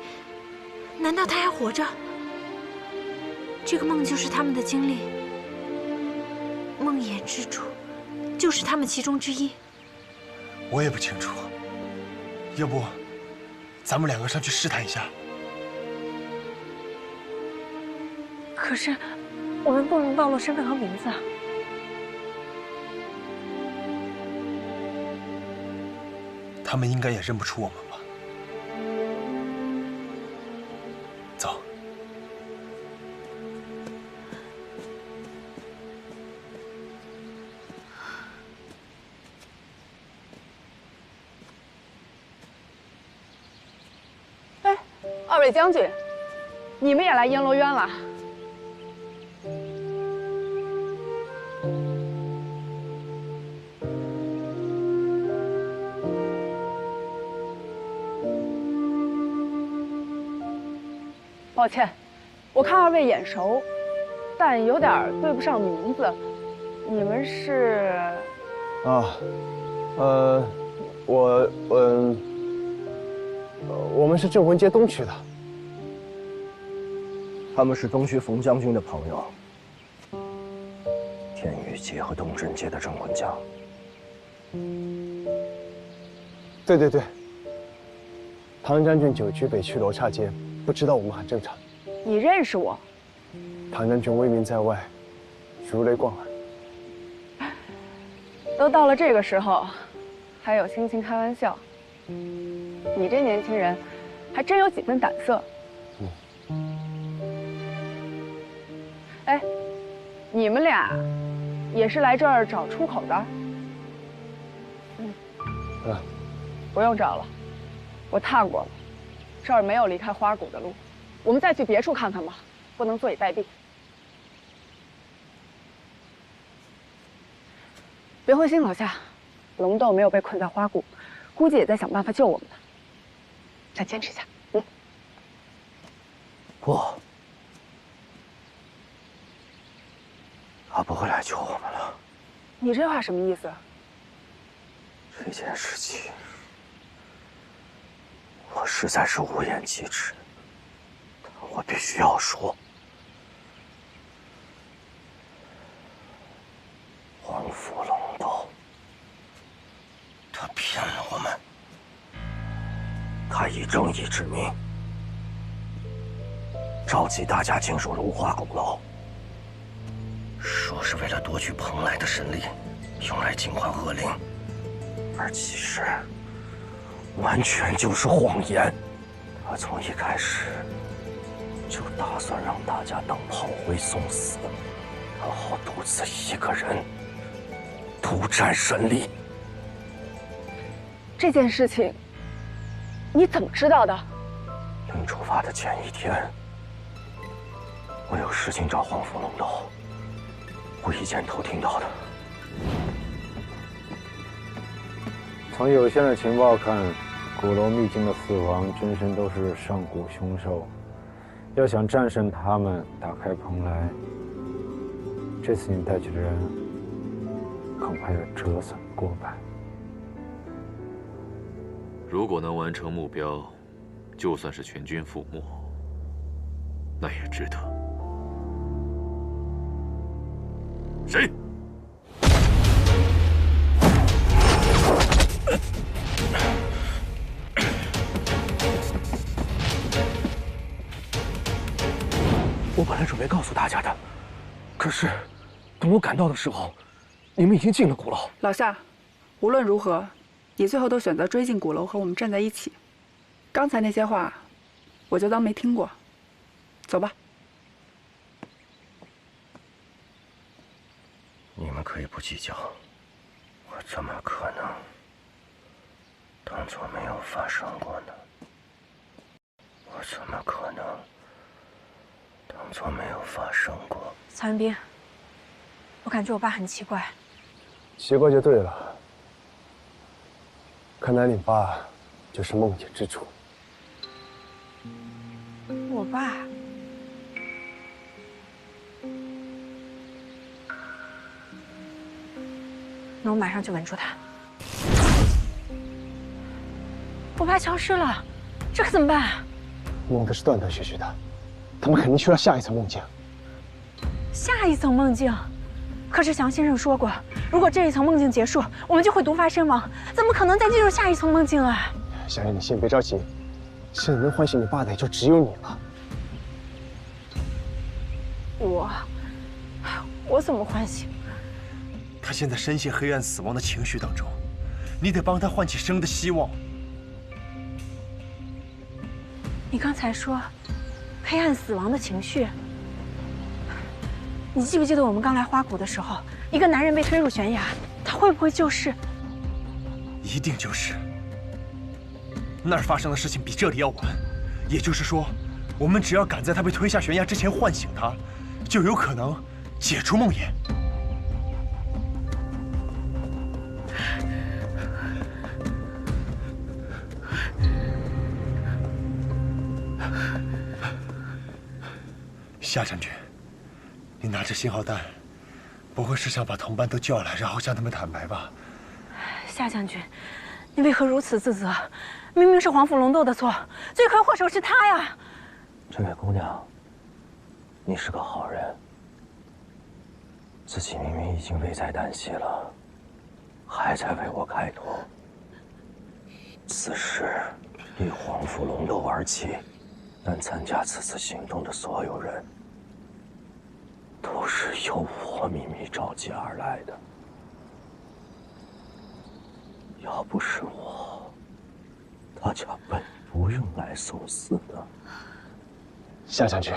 难道他还活着？这个梦就是他们的经历，梦魇之主就是他们其中之一。我也不清楚，要不咱们两个上去试探一下？可是，我们不能暴露身份和名字啊。他们应该也认不出我们吧？走。哎，二位将军，你们也来烟罗院了？抱歉，我看二位眼熟，但有点对不上名字。你们是？我们是镇魂街东区的。他们是东区冯将军的朋友，天宇街和东镇街的镇魂家。对对对，唐将军9区北区罗刹街，不知道我们很正常。你认识我？唐将军威名在外，如雷贯耳。都到了这个时候，还有心情开玩笑？你这年轻人，还真有几分胆色。哎，你们俩也是来这儿找出口的？不用找了，我探过了，这儿没有离开花谷的路，我们再去别处看看吧，不能坐以待毙。别灰心，老夏，龙豆没有被困在花谷，估计也在想办法救我们呢。再坚持一下，不，他不会来救我们了。你这话什么意思？这件事情，我实在是无言启齿，但我必须要说。皇甫龙斗，他骗了我们。他以正义之名，召集大家进入如花鼓楼，说是为了夺取蓬莱的神力，用来净化恶灵，而其实完全就是谎言。他从一开始就打算让大家当炮灰送死，然后独自一个人独占神力。这件事情你怎么知道的？临出发的前一天，我有事情找皇甫龙斗，无意间偷听到的。从有限的情报看，鼓楼秘境的死亡真身都是上古凶兽，要想战胜他们，打开蓬莱，这次你带去的人恐怕要折损过半。如果能完成目标，就算是全军覆没，那也值得。谁？我本来准备告诉大家的，可是等我赶到的时候，你们已经进了鼓楼。老夏，无论如何，你最后都选择追进鼓楼和我们站在一起。刚才那些话，我就当没听过。走吧。你们可以不计较，我怎么可能当作没有发生过呢？我怎么可能当作没有发生过？曹元斌，我感觉我爸很奇怪。奇怪就对了。看来你爸就是梦魇之主。我爸？那我马上就稳住他。我爸消失了，这可怎么办啊？梦的是断断续续的，他们肯定去了下一层梦境。下一层梦境？可是祥先生说过，如果这一层梦境结束，我们就会毒发身亡，怎么可能再进入下一层梦境啊？小叶，你先别着急，现在能唤醒你爸的也就只有你了。我怎么唤醒？他现在深陷黑暗死亡的情绪当中，你得帮他唤起生的希望。你刚才说黑暗死亡的情绪，你记不记得我们刚来花谷的时候，一个男人被推入悬崖，他会不会就是？一定就是。那儿发生的事情比这里要晚，也就是说，我们只要赶在他被推下悬崖之前唤醒他，就有可能解除梦魇。夏将军，你拿着信号弹，不会是想把同伴都叫来，然后向他们坦白吧？夏将军，你为何如此自责？明明是皇甫龙斗的错，罪魁祸首是他呀！这位姑娘，你是个好人，自己明明已经危在旦夕了，还在为我开脱。此事以皇甫龙斗而起，但参加此次行动的所有人，都是由我秘密召集而来的。要不是我，大家本不用来送死的。夏将军，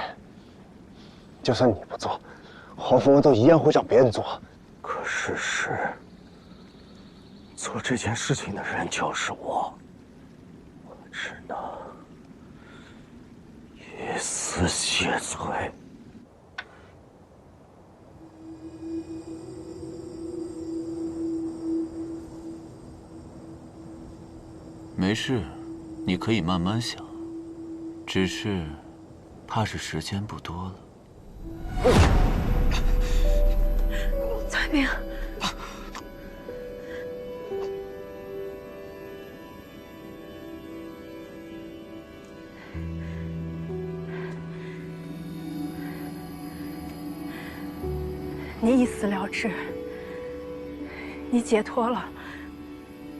就算你不做，皇甫龙斗一样会让别人做。可事实，做这件事情的人就是我，我只能死血催！没事，你可以慢慢想，只是怕是时间不多了。曹彦兵，你一死了之，你解脱了，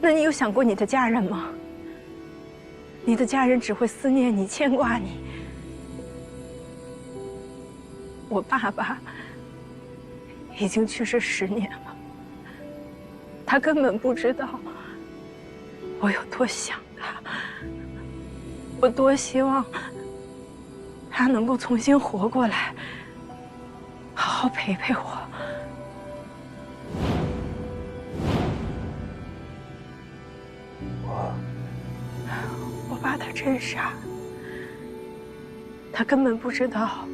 那你有想过你的家人吗？你的家人只会思念你，牵挂你。我爸爸已经去世10年了，他根本不知道我有多想他，我多希望他能够重新活过来，好好陪陪我。我爸他真傻，他根本不知道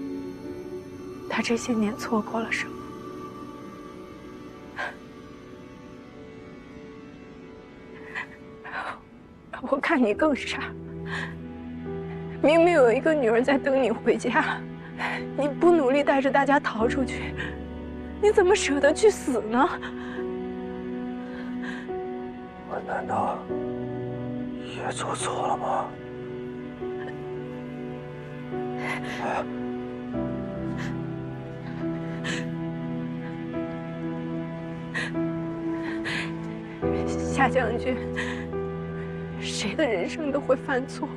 他这些年错过了什么。我看你更傻，明明有一个女儿在等你回家，你不努力带着大家逃出去，你怎么舍得去死呢？我难道也做错了吗？夏将军，谁的人生都会犯错，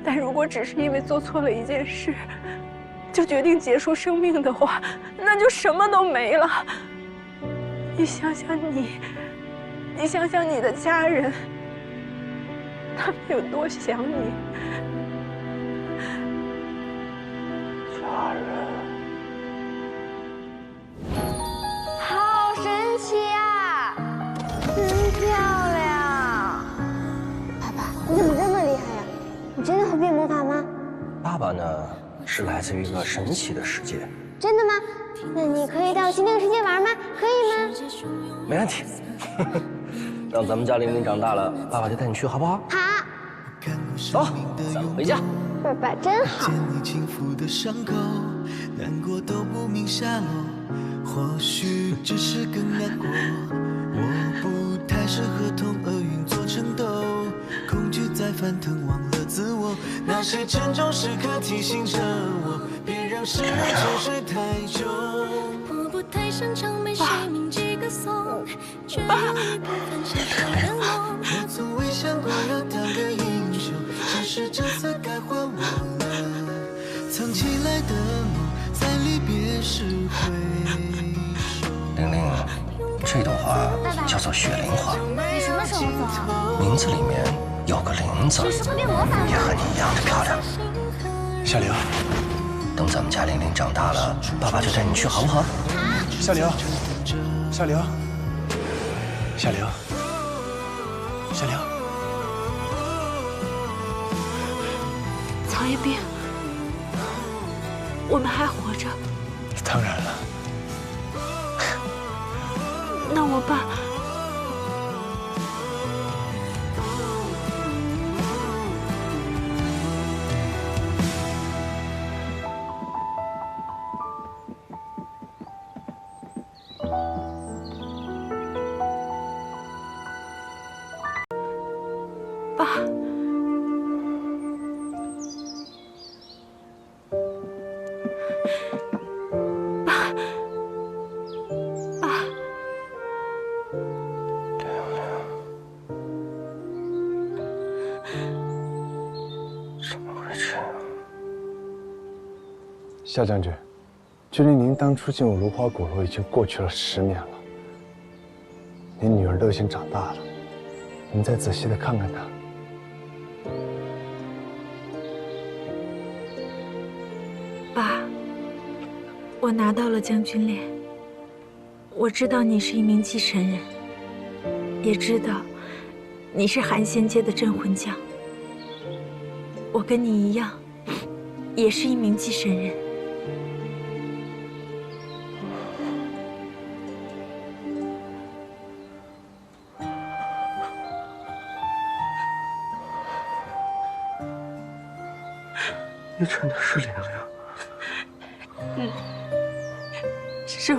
但如果只是因为做错了一件事，就决定结束生命的话，那就什么都没了。你想想你想想你的家人，他们有多想你。家人，好神奇啊，真漂亮！爸爸，你怎么这么厉害呀？你真的会变魔法吗？爸爸呢，是来自于一个神奇的世界。真的吗？那你可以带我去那个世界玩吗？可以吗？没问题。等咱们家玲玲长大了，爸爸就带你去，好不好？好。走，咱们回家。爸爸真好。难过都不明下落，或许只是更难过。我不太适合同厄运做争斗，恐惧在翻腾，忘了自我。那些沉重时刻提醒着我，别让时间沉睡太久。我不太擅长被谁铭记歌颂，却有一部分想说人落。我从未想过要当个英雄，只是这次该换我了。藏起来的梦，在离别时回首。玲玲，这朵花叫做雪灵花。你什么时候走？名字里面有个灵字，是会变魔法吗？也和你一样的漂亮。小玲，等咱们家玲玲长大了，爸爸就带你去，好不好？小玲，小玲，小玲，小玲，曹彦兵，我们还活着。当然了。那我爸，爸。夏将军，距离您当初进入芦花古楼已经过去了10年了。您女儿都已经长大了，您再仔细的看看她。爸，我拿到了将军链，我知道你是一名继承人，也知道你是寒仙阶的镇魂将。我跟你一样，也是一名祭神人。你真的是莲莲？嗯，是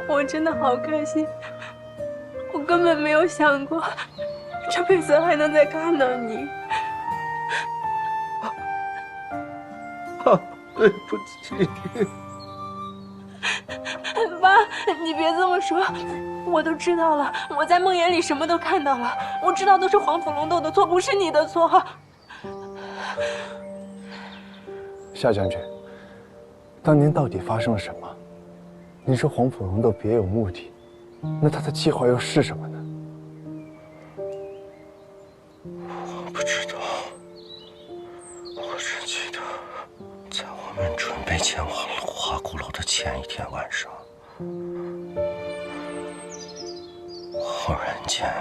我真的好开心，我根本没有想过这辈子还能再看到你。对不起。爸，你别这么说，我都知道了，我在梦魇里什么都看到了，我知道都是黄甫龙斗的错，不是你的错。夏将军，当年到底发生了什么？你说黄甫龙斗别有目的，那他的计划又是什么呢？我不知道，我只记得在我们准备前往芦花鼓楼的前一天晚上，忽然间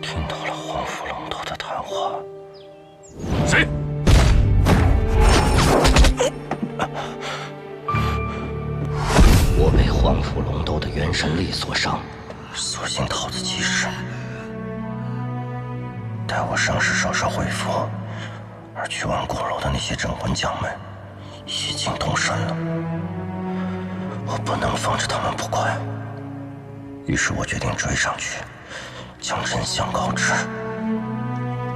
听到了黄甫龙斗的谈话。谁？我被黄甫龙斗的元神力所伤，索性逃得及时。待我伤势稍稍恢复，而去往鼓楼的那些镇魂将们已经动身了，我不能放着他们不管。于是我决定追上去，将真相告知。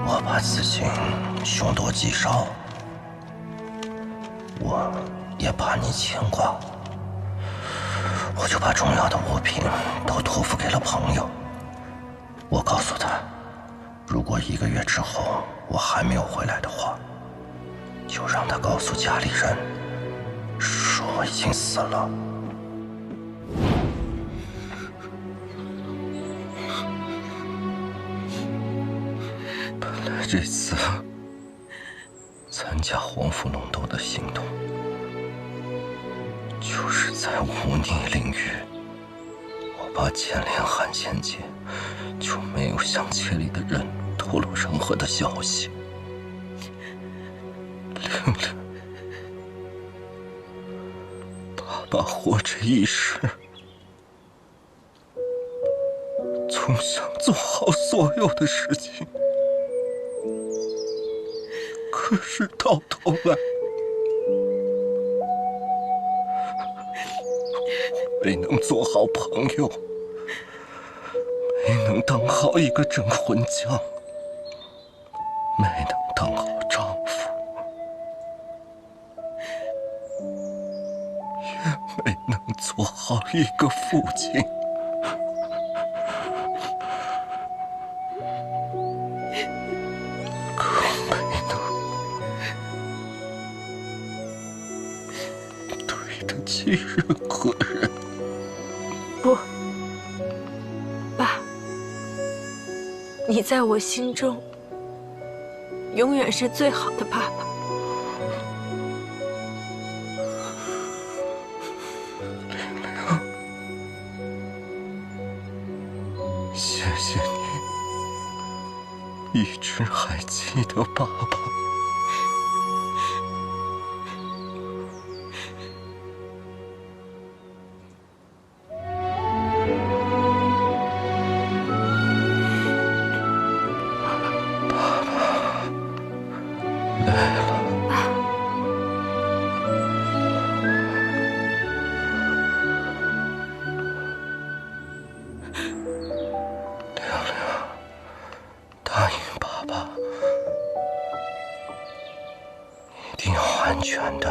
我怕此行凶多吉少，我也怕你牵挂。我就把重要的物品都托付给了朋友。我告诉他，如果1个月之后我还没有回来的话，就让他告诉家里人，说我已经死了。本来这次参加黄甫龙斗的行动，就是在忤逆领域，我把剑莲汉仙界就没有向界里的人透露任何的消息。玲玲，爸爸活着一世，总想做好所有的事情，可是到头来，没能做好朋友，没能当好一个镇魂将，没能当好丈夫，也没能做好一个父亲。更没能对得起任何人。不，爸，你在我心中永远是最好的爸爸。谢谢你，一直还记得爸爸。答应爸爸，一定要安全的、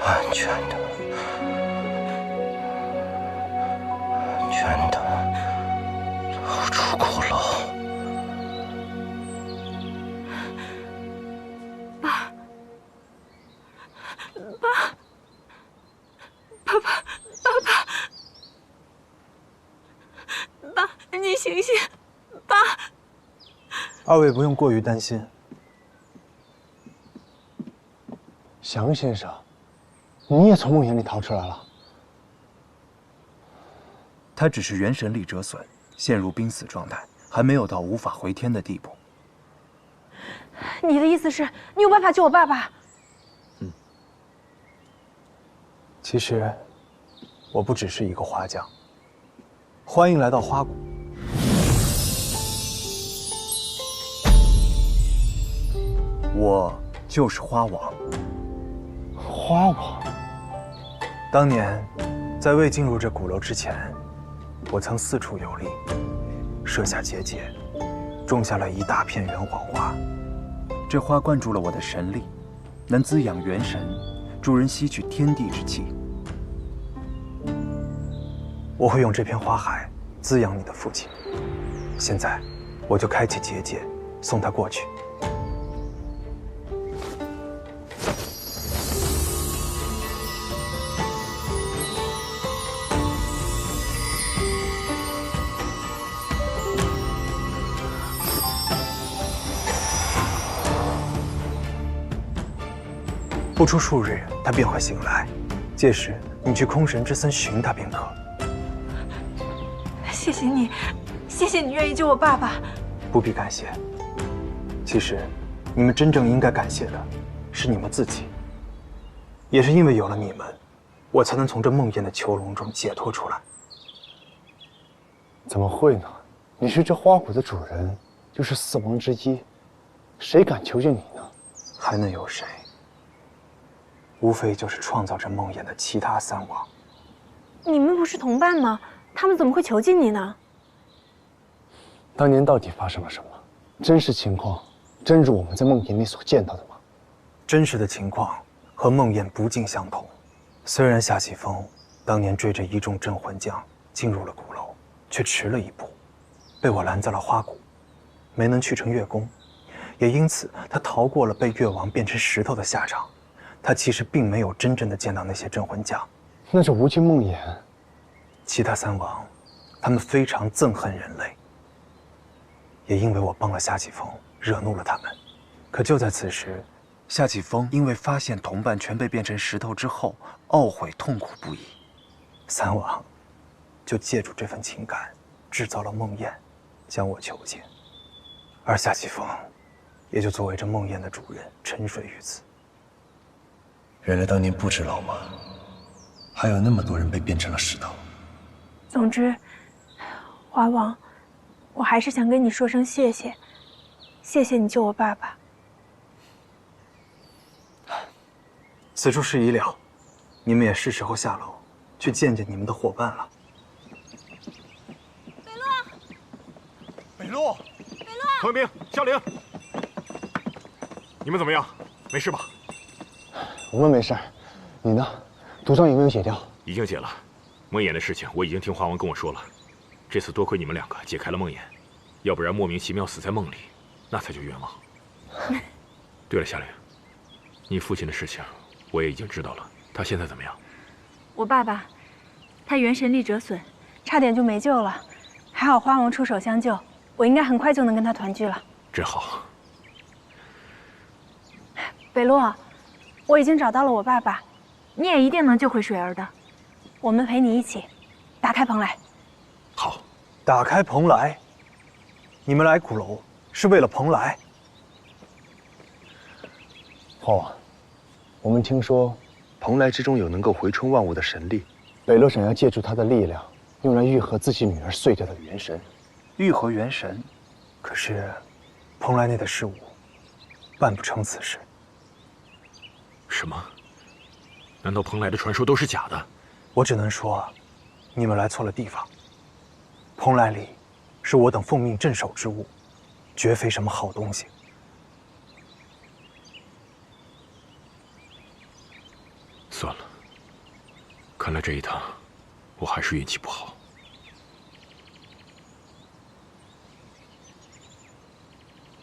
安全的、安全的走出鼓楼。爸，爸，爸爸，爸，你醒醒，爸！二位不用过于担心。祥先生，你也从梦魇里逃出来了。他只是元神力折损，陷入濒死状态，还没有到无法回天的地步。你的意思是，你有办法救我爸爸？其实，我不只是一个花匠。欢迎来到花谷。我就是花王。花王。当年，在未进入这鼓楼之前，我曾四处游历，设下结界，种下了一大片元皇花。这花灌注了我的神力，能滋养元神，助人吸取天地之气。我会用这片花海滋养你的父亲。现在，我就开启结界，送他过去。不出数日，他便会醒来。届时，你去空神之森寻他便可。谢谢你，谢谢你愿意救我爸爸。不必感谢。其实，你们真正应该感谢的是你们自己。也是因为有了你们，我才能从这梦魇的囚笼中解脱出来。怎么会呢？你是这花谷的主人，又是四王之一，谁敢求救你呢？还能有谁？无非就是创造这梦魇的其他三王。你们不是同伴吗？他们怎么会囚禁你呢？当年到底发生了什么？真实情况真如我们在梦魇里所见到的吗？真实的情况和梦魇不尽相同。虽然夏启峰当年追着一众镇魂将进入了鼓楼，却迟了一步，被我拦在了花谷，没能去成月宫，也因此他逃过了被越王变成石头的下场。他其实并没有真正的见到那些镇魂将。那这无尽梦魇，其他三王，他们非常憎恨人类，也因为我帮了夏启峰，惹怒了他们。可就在此时，夏启峰因为发现同伴全被变成石头之后，懊悔痛苦不已。三王就借助这份情感，制造了梦魇，将我囚禁。而夏启峰也就作为这梦魇的主人，沉睡于此。原来当年不止老妈，还有那么多人被变成了石头。总之，花王，我还是想跟你说声谢谢，谢谢你救我爸爸。此处事已了，你们也是时候下楼去见见你们的伙伴了。北洛，唐明、夏灵，你们怎么样？没事吧？我们没事，你呢？毒疮有没有解掉？已经解了。梦魇的事情我已经听花王跟我说了。这次多亏你们两个解开了梦魇，要不然莫名其妙死在梦里，那才叫冤枉。对了，夏灵，你父亲的事情我也已经知道了，他现在怎么样？我爸爸，他元神力折损，差点就没救了，还好花王出手相救，我应该很快就能跟他团聚了。真好。北洛，我已经找到了我爸爸，你也一定能救回水儿的。我们陪你一起打开蓬莱。好，打开蓬莱。你们来鼓楼是为了蓬莱？花王，我们听说蓬莱之中有能够回春万物的神力，北洛想要借助他的力量，用来愈合自己女儿碎掉的元神。愈合元神，可是蓬莱内的事物办不成此事。什么？难道蓬莱的传说都是假的？我只能说，你们来错了地方。蓬莱里是我等奉命镇守之物，绝非什么好东西。算了，看来这一趟我还是运气不好。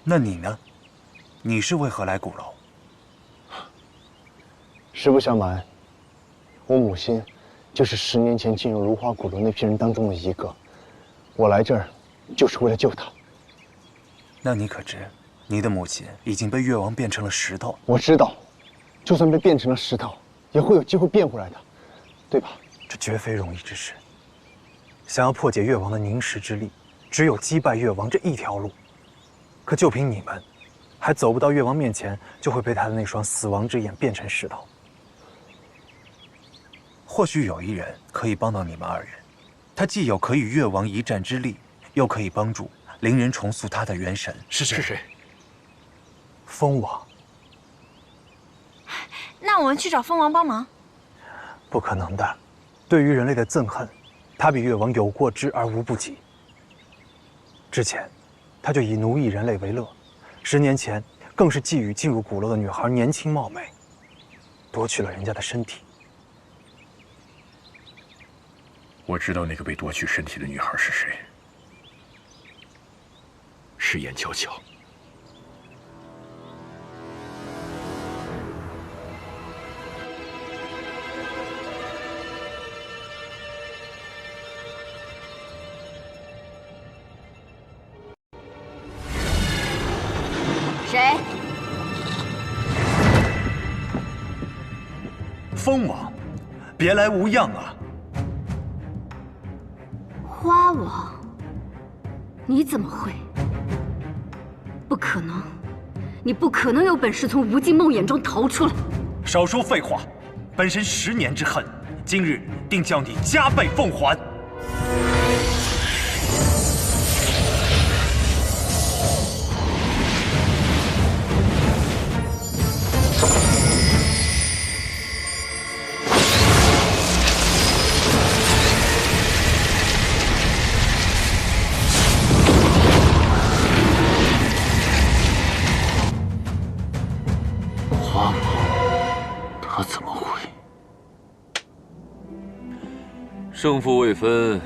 那你呢？你是为何来鼓楼？实不相瞒，我母亲就是10年前进入如花鼓楼那批人当中的一个。我来这儿就是为了救她。那你可知，你的母亲已经被越王变成了石头？我知道，就算被变成了石头，也会有机会变回来的，对吧？这绝非容易之事。想要破解越王的凝石之力，只有击败越王这一条路。可就凭你们，还走不到越王面前，就会被他的那双死亡之眼变成石头。或许有一人可以帮到你们二人，他既有可与越王一战之力，又可以帮助灵人重塑他的元神。是谁？是谁？蜂王。那我们去找蜂王帮忙？不可能的。对于人类的憎恨，他比越王有过之而无不及。之前，他就以奴役人类为乐，10年前更是觊觎进入鼓楼的女孩年轻貌美，夺取了人家的身体。我知道那个被夺取身体的女孩是谁，是严巧巧。谁？蜂王，别来无恙啊！花王，你怎么会？不可能，你不可能有本事从无尽梦魇中逃出来。少说废话，本神10年之恨，今日定叫你加倍奉还。他怎么会？胜负未分，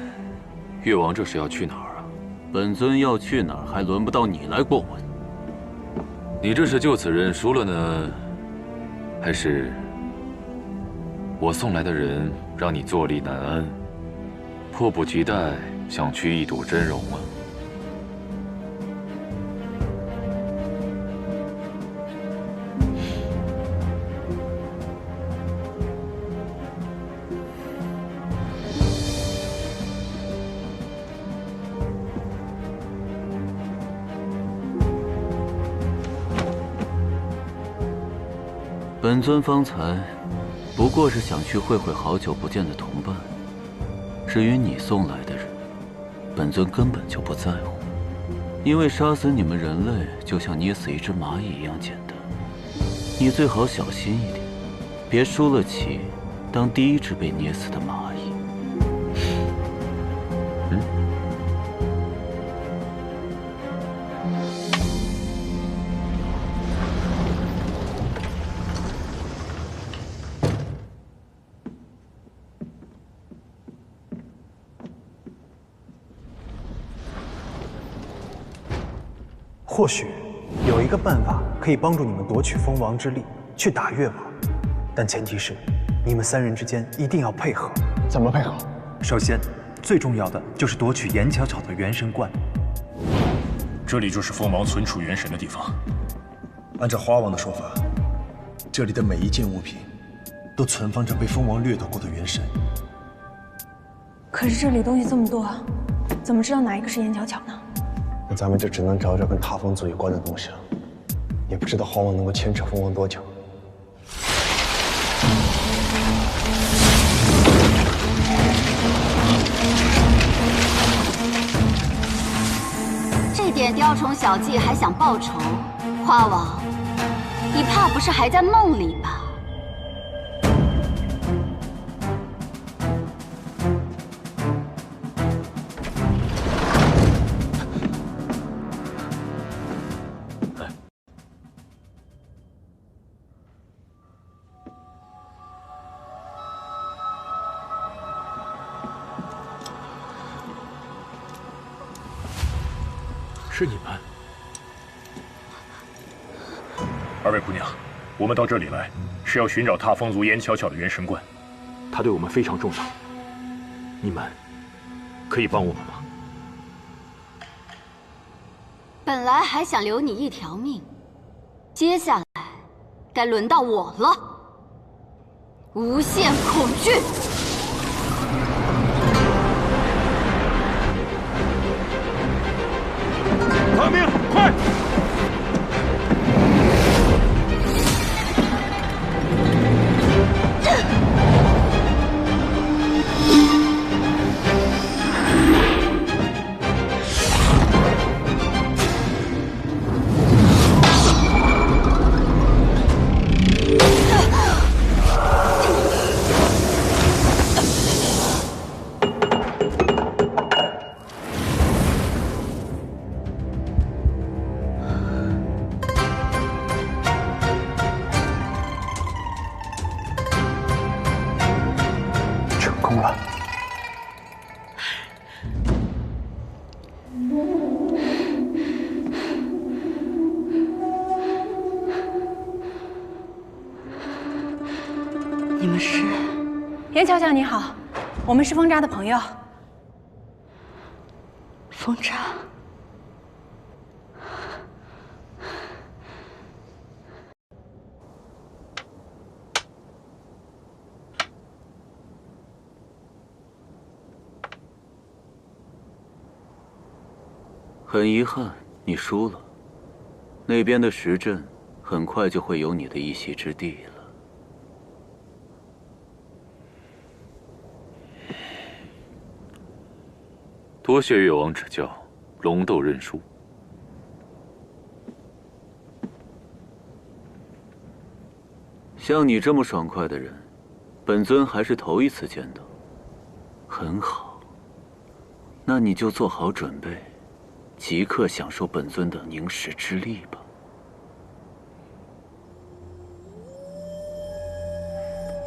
越王这是要去哪儿啊？本尊要去哪儿，还轮不到你来过问。你这是就此认输了呢，还是我送来的人让你坐立难安，迫不及待想去一睹真容啊？本尊方才不过是想去会会好久不见的同伴，至于你送来的人，本尊根本就不在乎，因为杀死你们人类就像捏死一只蚂蚁一样简单。你最好小心一点，别输了棋，当第一只被捏死的蚂蚁。或许有一个办法可以帮助你们夺取蜂王之力，去打越王，但前提是你们3人之间一定要配合。怎么配合？首先，最重要的就是夺取严巧巧的元神冠。这里就是蜂王存储元神的地方。按照花王的说法，这里的每一件物品都存放着被蜂王掠夺过的元神。可是这里东西这么多，怎么知道哪一个是严巧巧呢？那咱们就只能找找跟踏风族有关的东西了。也不知道花王能够牵扯蜂王多久。这点雕虫小技还想报仇？花王，你怕不是还在梦里吧？是你们，2位姑娘，我们到这里来是要寻找踏风族严巧巧的元神冠，她对我们非常重要，你们可以帮我们吗？本来还想留你一条命，接下来该轮到我了。无限恐惧。传命，快！通了。你们是？严乔乔你好，我们是风扎的朋友。风扎。 很遗憾，你输了。那边的石阵很快就会有你的一席之地了。多谢越王指教，龙斗认输。像你这么爽快的人，本尊还是头一次见到。很好，那你就做好准备。 即刻享受本尊的凝视之力吧！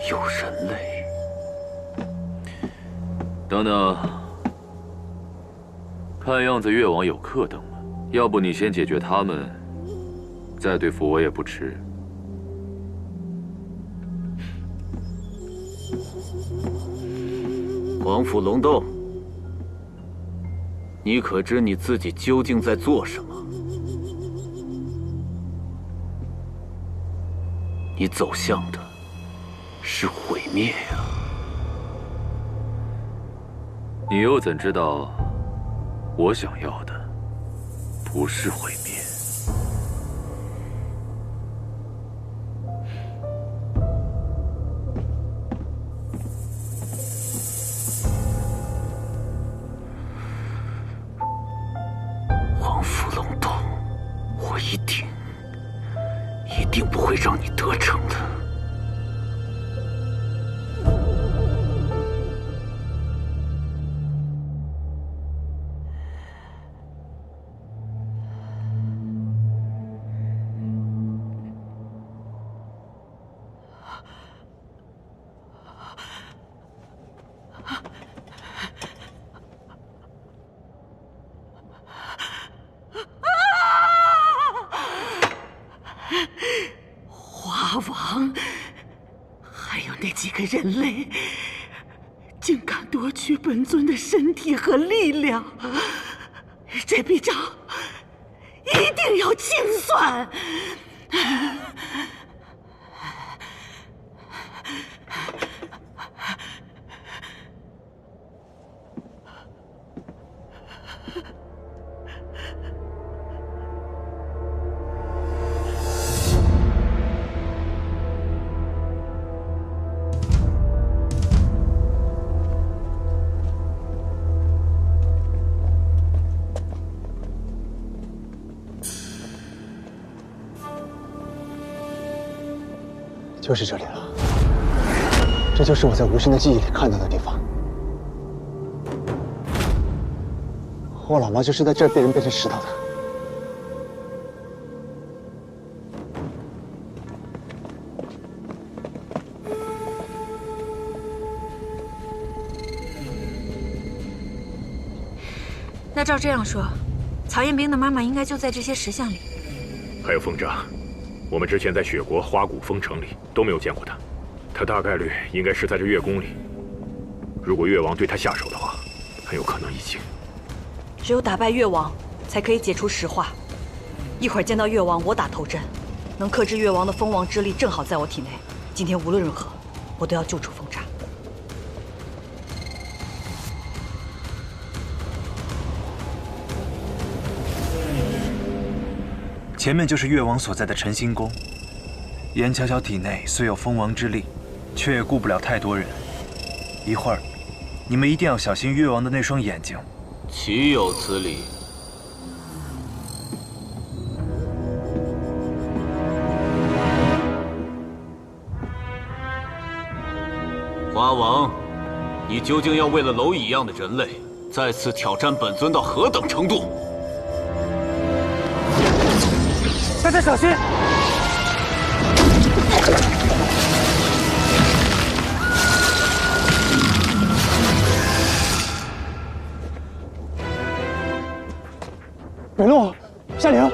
有人类。等等，看样子越王有客等了，要不你先解决他们，再对付我也不迟。皇府龙斗。 你可知你自己究竟在做什么？你走向的是毁灭呀！你又怎知道，我想要的不是毁灭？一定不会让你得逞的。花王，还有那几个人类，竟敢夺取本尊的身体和力量，这笔账一定要清算。就是这里了，这就是我在无声的记忆里看到的地方。我老妈就是在这儿被人变成石头的。那照这样说，曹彦兵的妈妈应该就在这些石像里。还有风扎。 我们之前在雪国花谷封城里都没有见过他，他大概率应该是在这月宫里。如果越王对他下手的话，很有可能已经。只有打败越王，才可以解除石化。一会儿见到越王，我打头阵，能克制越王的封王之力正好在我体内。今天无论如何，我都要救出风扎。 前面就是越王所在的晨星宫。严巧巧体内虽有封王之力，却也顾不了太多人。一会儿，你们一定要小心越王的那双眼睛。岂有此理！花王，你究竟要为了蝼蚁一样的人类，再次挑战本尊到何等程度？ 大家小心！北洛，夏灵，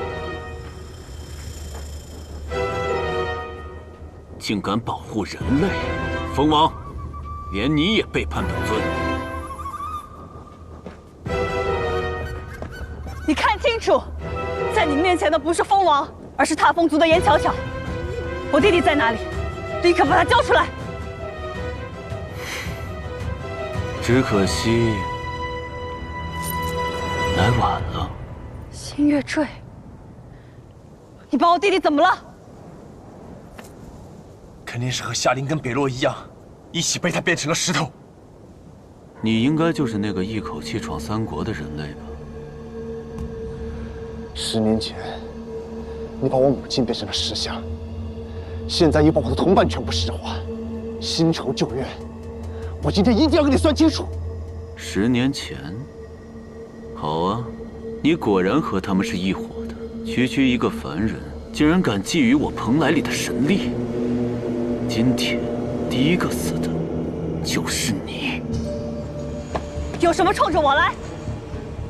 竟敢保护人类，蜂王，连你也背叛本尊。你看清楚，在你面前的不是蜂王，而是踏风族的严巧巧。我弟弟在哪里？立刻把他交出来！只可惜来晚了。星月坠，你把我弟弟怎么了？肯定是和夏灵跟北洛一样，一起被他变成了石头。你应该就是那个一口气闯3国的人类吧？10年前，你把我母亲变成了石像，现在又把我的同伴全部石化，新仇旧怨，我今天一定要跟你算清楚。10年前，好啊，你果然和他们是一伙的。区一个凡人，竟然敢觊觎我蓬莱里的神力。今天第一个死的就是你。有什么冲着我来？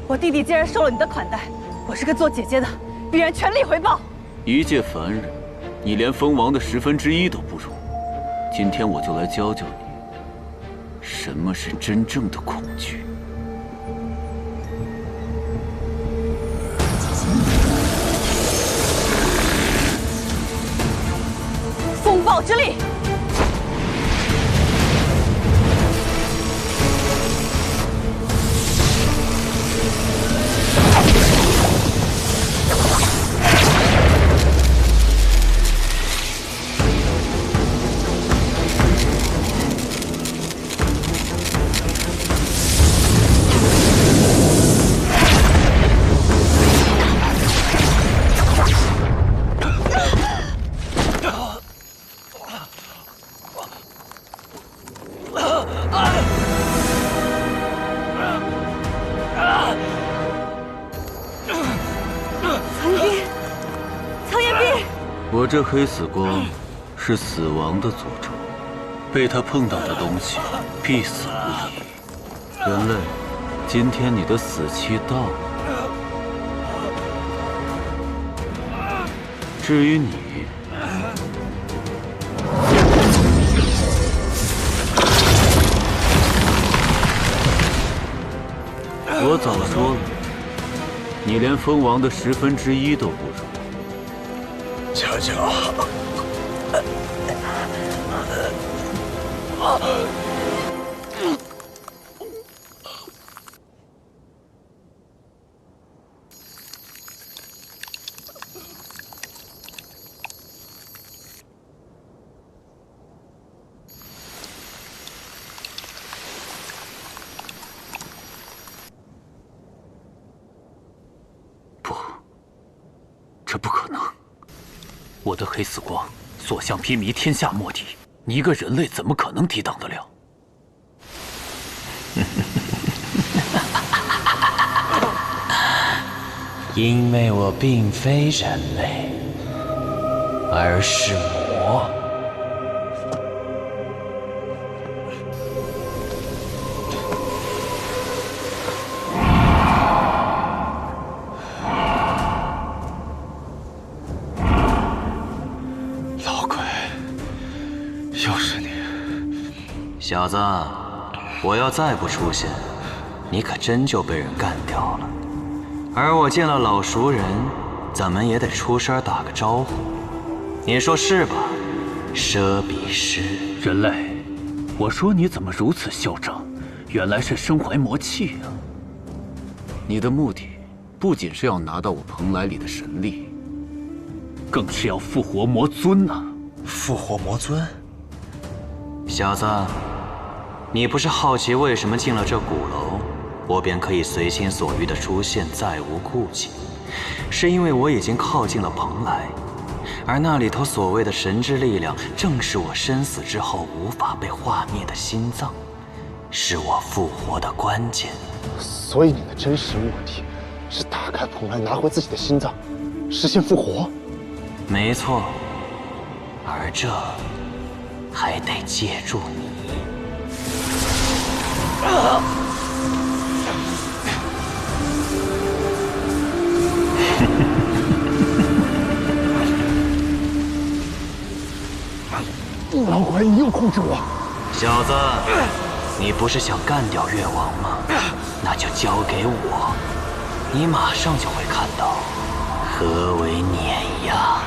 我弟弟既然受了你的款待，我是个做姐姐的，必然全力回报。一介凡人，你连蜂王的1/10都不如。今天我就来教教你，什么是真正的恐惧。风暴之力！我这黑死光是死亡的诅咒，被他碰到的东西必死无疑。人类，今天你的死期到了。至于你，我早说了，你连蜂王的1/10都不如。巧巧，不，这不可能。我的黑死光，所向披靡，天下莫敌。你一个人类怎么可能抵挡得了？因为我并非人类，而是魔。小子，我要再不出现，你可真就被人干掉了。而我见了老熟人，怎么也得出声打个招呼，你说是吧？奢比师人类，我说你怎么如此嚣张？原来是身怀魔气啊！你的目的不仅是要拿到我蓬莱里的神力，更是要复活魔尊呐！复活魔尊？小子，你不是好奇为什么进了这鼓楼，我便可以随心所欲地出现，再无顾忌？是因为我已经靠近了蓬莱，而那里头所谓的神之力量，正是我身死之后无法被化灭的心脏，是我复活的关键。所以你的真实目的是打开蓬莱，拿回自己的心脏，实现复活？没错，而这还得借助你。老鬼，你又控制我！小子，你不是想干掉越王吗？那就交给我，你马上就会看到何为碾压。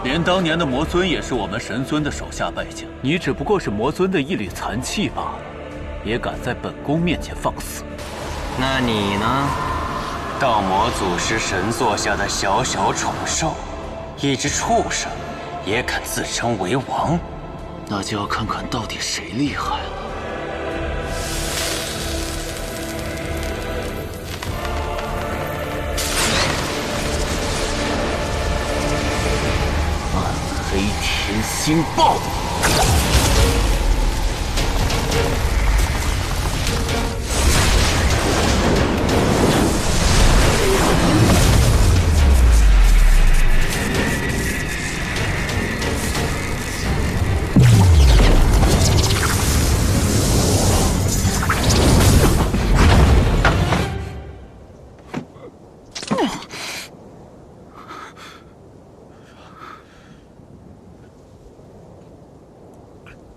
连当年的魔尊也是我们神尊的手下败将，你只不过是魔尊的一缕残气罢了，也敢在本宫面前放肆？那你呢？道魔祖师神座下的小小宠兽，一只畜生，也敢自称为王？那就要看看到底谁厉害了。暗黑天星爆！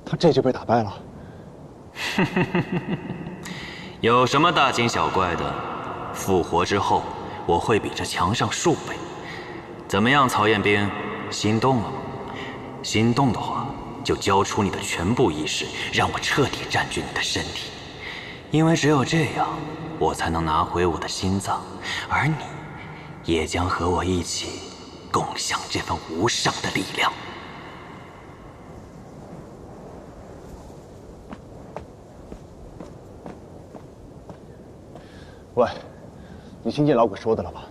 他这就被打败了。有什么大惊小怪的？复活之后，我会比这强上数倍。怎么样，曹彦兵，心动了吗？心动的话，就交出你的全部意识，让我彻底占据你的身体。因为只有这样，我才能拿回我的心脏，而你，也将和我一起共享这份无上的力量。喂，你听见老鬼说的了吧？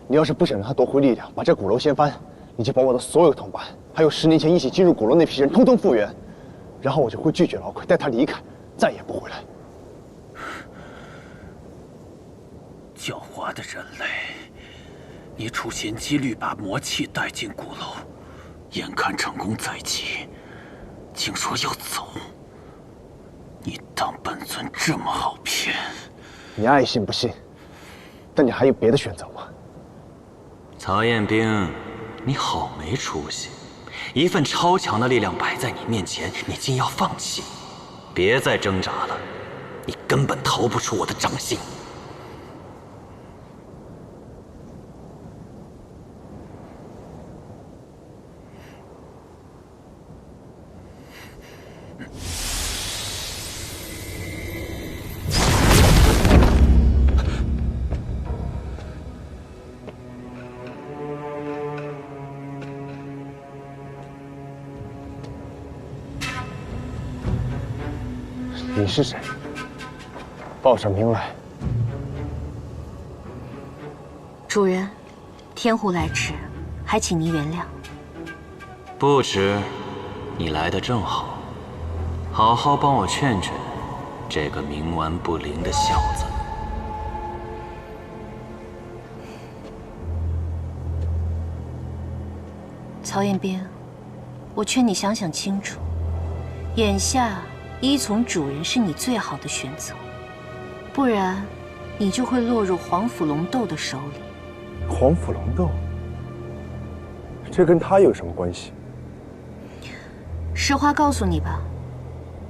你要是不想让他夺回力量，把这鼓楼掀翻，你就把我的所有同伴，还有10年前一起进入鼓楼那批人，通通复原，然后我就会拒绝老鬼，带他离开，再也不回来。狡猾的人类，你处心积虑把魔气带进鼓楼，眼看成功在即，竟说要走。你当本尊这么好骗？你爱信不信，但你还有别的选择吗？曹彦兵，你好没出息！一份超强的力量摆在你面前，你竟要放弃？别再挣扎了，你根本逃不出我的掌心。你是谁？报上名来。主人，天狐来迟，还请您原谅。不迟，你来得正好，好好帮我劝劝这个冥顽不灵的小子。曹彦兵，我劝你想想清楚，眼下依从主人是你最好的选择，不然你就会落入黄甫龙斗的手里。黄甫龙斗？这跟他有什么关系？实话告诉你吧，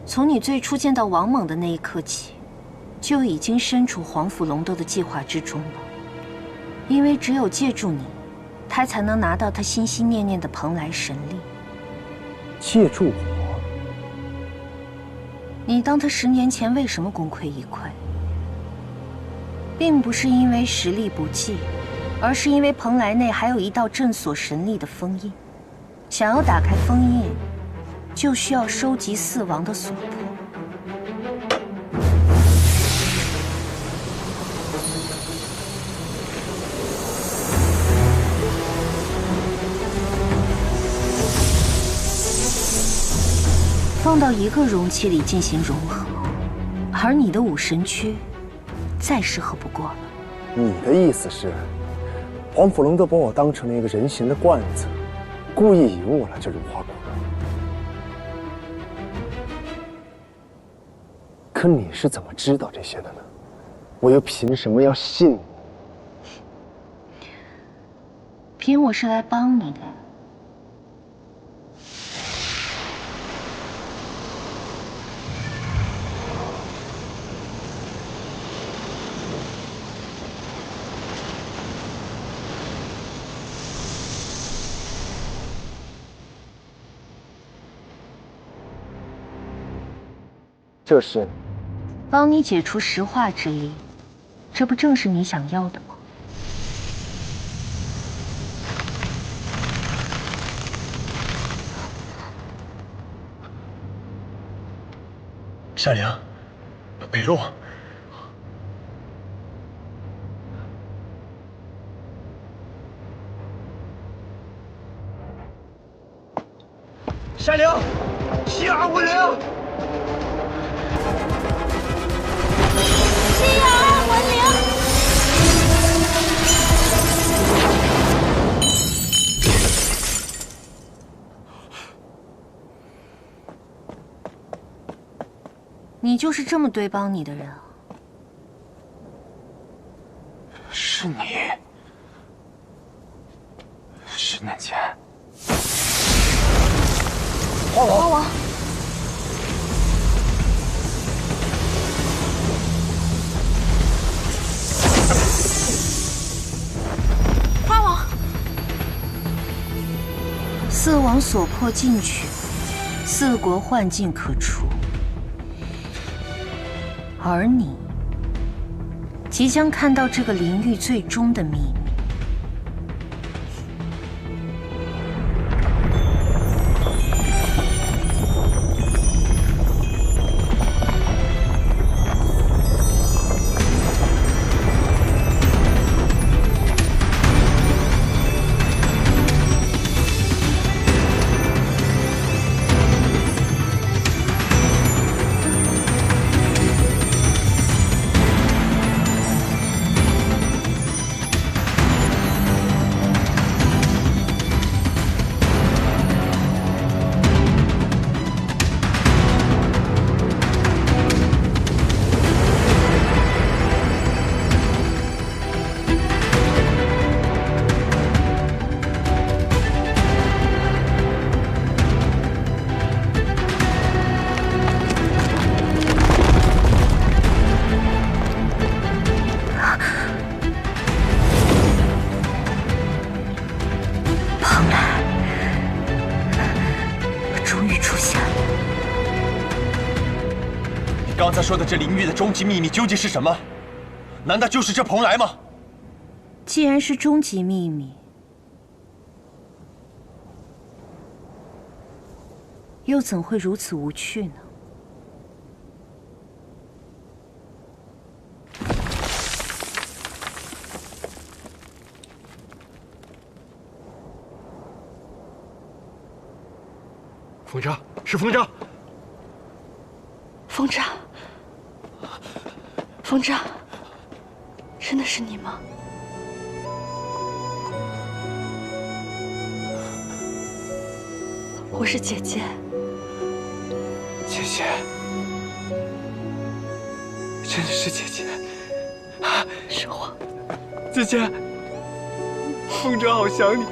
从你最初见到王猛的那一刻起，就已经身处黄甫龙斗的计划之中了。因为只有借助你，他才能拿到他心心念念的蓬莱神力。借助我？你当他10年前为什么功亏一篑？并不是因为实力不济，而是因为蓬莱内还有一道镇锁神力的封印。想要打开封印，就需要收集4王的所魄。放到一个容器里进行融合，而你的武神躯再适合不过了。你的意思是，黄甫龙都把我当成了一个人形的罐子，故意引我来这如花鼓楼。可你是怎么知道这些的呢？我又凭什么要信你？凭我是来帮你的。这是帮你解除石化之力，这不正是你想要的吗？夏灵，北路。夏灵，7250。你就是这么对帮你的人啊？是你，10年前，花王。花王，花王，四王所迫进取，四国幻境可除。而你即将看到这个灵域最终的秘密。刚才说的这灵域的终极秘密究竟是什么？难道就是这蓬莱吗？既然是终极秘密，又怎会如此无趣呢？风渣，是风渣！风渣，风渣，真的是你吗？我是姐姐。姐姐，真的是姐姐。是我。姐姐，风筝好想你，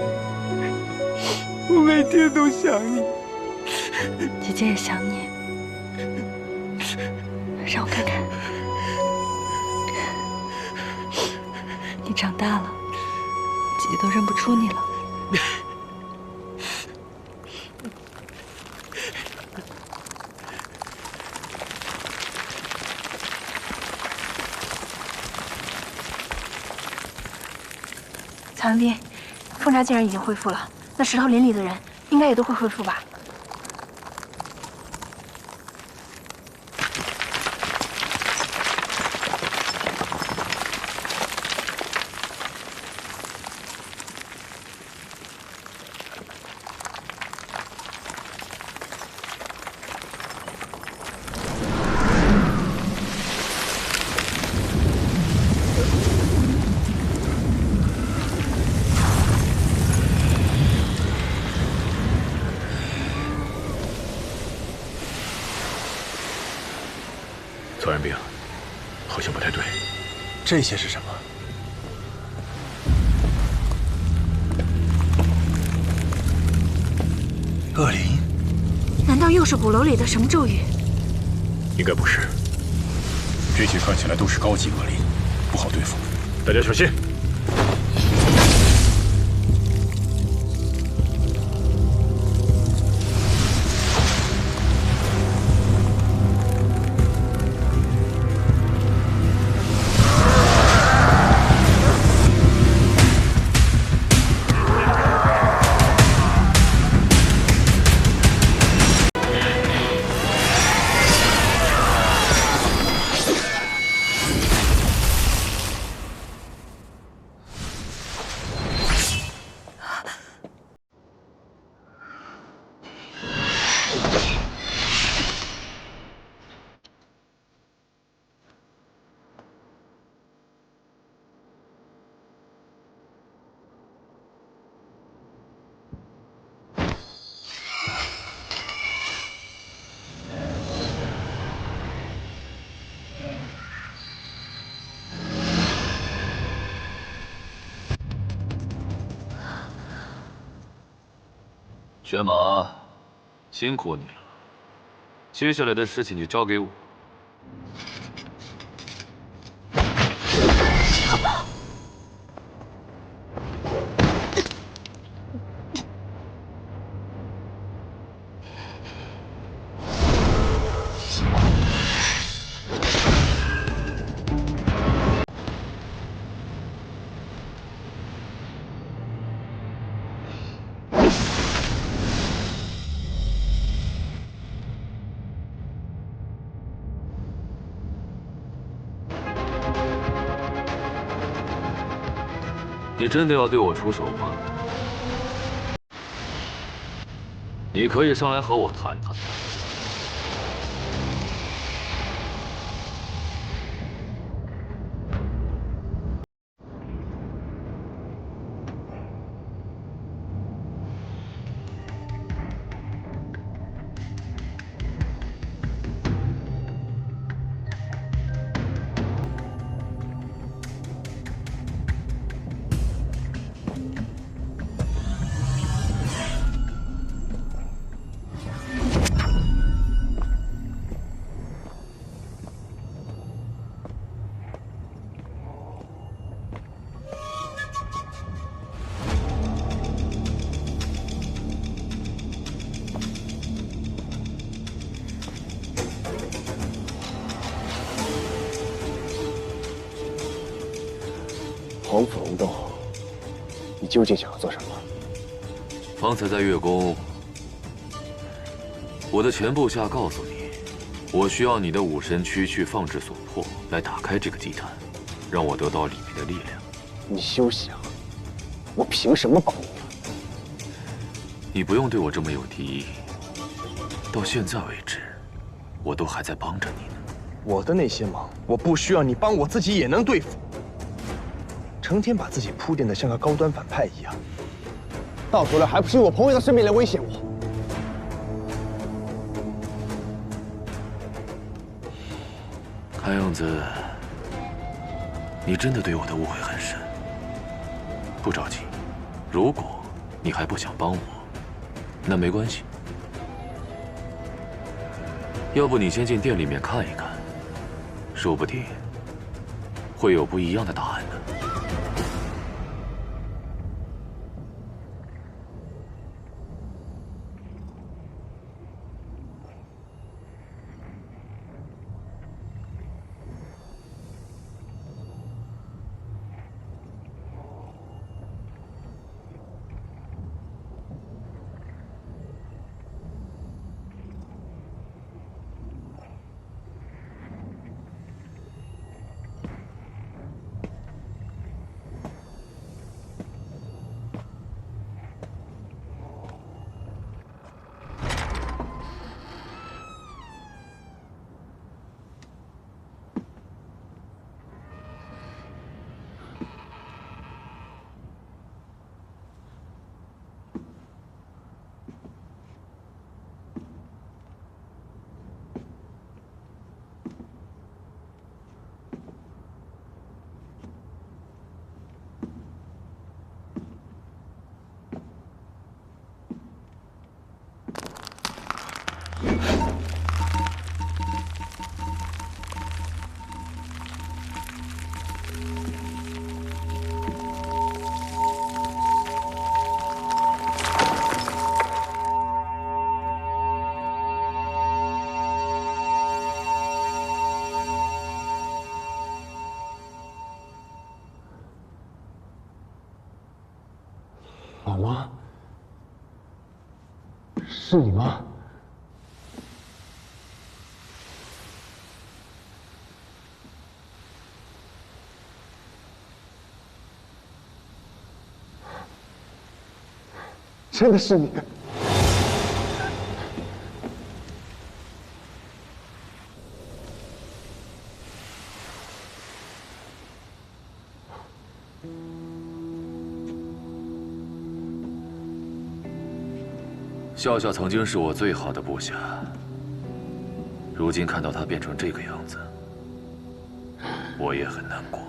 我每天都想你。姐姐也想你。让我看看，你长大了，姐姐都认不出你了。曹阳爹，风渣既然已经恢复了，那石头林里的人应该也都会恢复吧？曹元兵，好像不太对。这些是什么？恶灵？难道又是鼓楼里的什么咒语？应该不是。这些看起来都是高级恶灵，不好对付。大家小心！犬马，辛苦你了。接下来的事情就交给我。你真的要对我出手吗？你可以上来和我谈谈。皇府龙洞，你究竟想要做什么？方才在月宫，我的前部下告诉你，我需要你的武神躯去放置所迫，来打开这个祭坛，让我得到里面的力量。你休想！我凭什么帮你？你不用对我这么有敌意。到现在为止，我都还在帮着你呢。我的那些忙，我不需要你帮，我自己也能对付。成天把自己铺垫得像个高端反派一样，到头来还不是用我朋友的生命来威胁我。看样子，你真的对我的误会很深。不着急，如果你还不想帮我，那没关系。要不你先进店里面看一看，说不定会有不一样的答案呢。老妈，是你吗？真的是你！笑笑曾经是我最好的部下，如今看到他变成这个样子，我也很难过。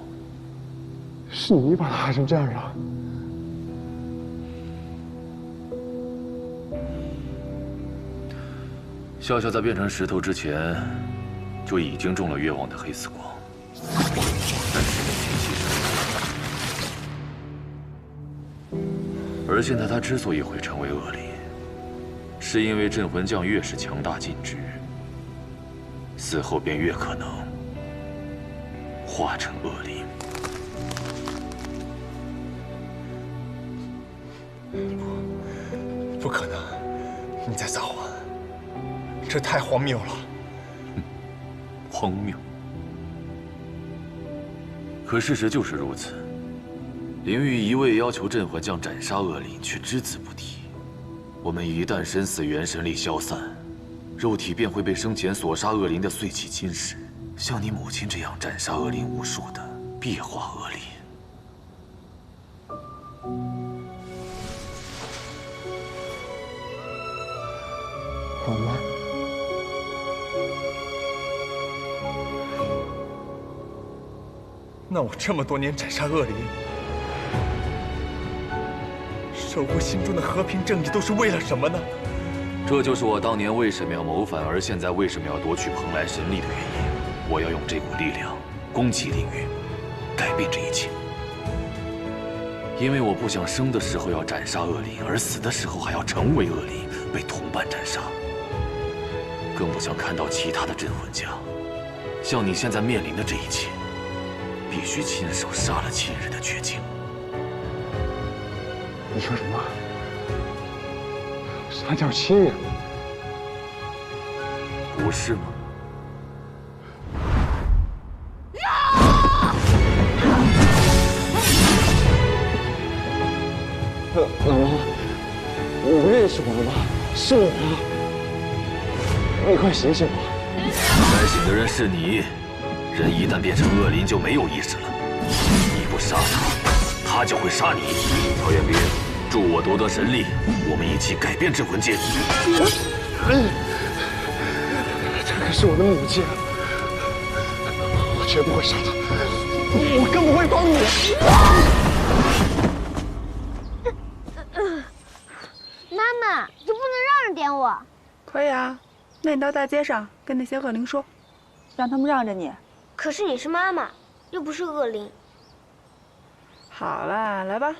是你把他害成这样的？笑笑在变成石头之前，就已经中了越王的黑死光，但是人间牺牲。而现在他之所以会成为恶灵，是因为镇魂将越是强大尽职，死后便越可能化成恶灵。不可能，你在撒谎，这太荒谬了。荒谬。可事实就是如此。灵域一味要求镇魂将斩杀恶灵，却只字不提。我们一旦身死，元神力消散，肉体便会被生前所杀恶灵的碎气侵蚀，像你母亲这样斩杀恶灵无数的，必化恶灵。我妈，那我这么多年斩杀恶灵，守护心中的和平正义，都是为了什么呢？这就是我当年为什么要谋反，而现在为什么要夺取蓬莱神力的原因。我要用这股力量攻击灵域，改变这一切。因为我不想生的时候要斩杀恶灵，而死的时候还要成为恶灵，被同伴斩杀。更不想看到其他的镇魂将像你现在面临的这一切，必须亲手杀了亲人的绝境。你说什么？杀掉亲人？不是吗？老妈，我认识我的妈，是我妈。你快醒醒吧！该醒的人是你。人一旦变成恶灵，就没有意识了。你不杀他，他就会杀你。陶渊明，助我夺得神力，我们一起改变镇魂界。这可是我的母亲，我绝不会杀她，我更不会帮你。妈妈，就不能让着点我？可以啊，那你到大街上跟那些恶灵说，让他们让着你。可是你是妈妈，又不是恶灵。好了，来吧。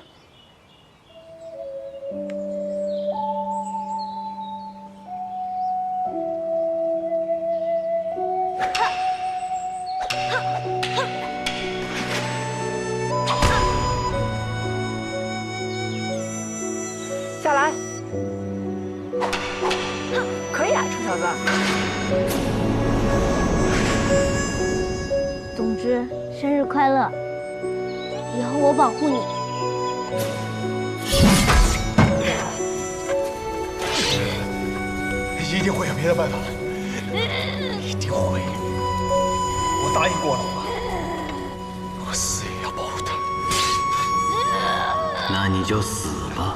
下来。可以啊，臭小子。总之，生日快乐！以后我保护你。一定会有别的办法，一定会。我答应过了妈，我死也要保护她。那你就死吧，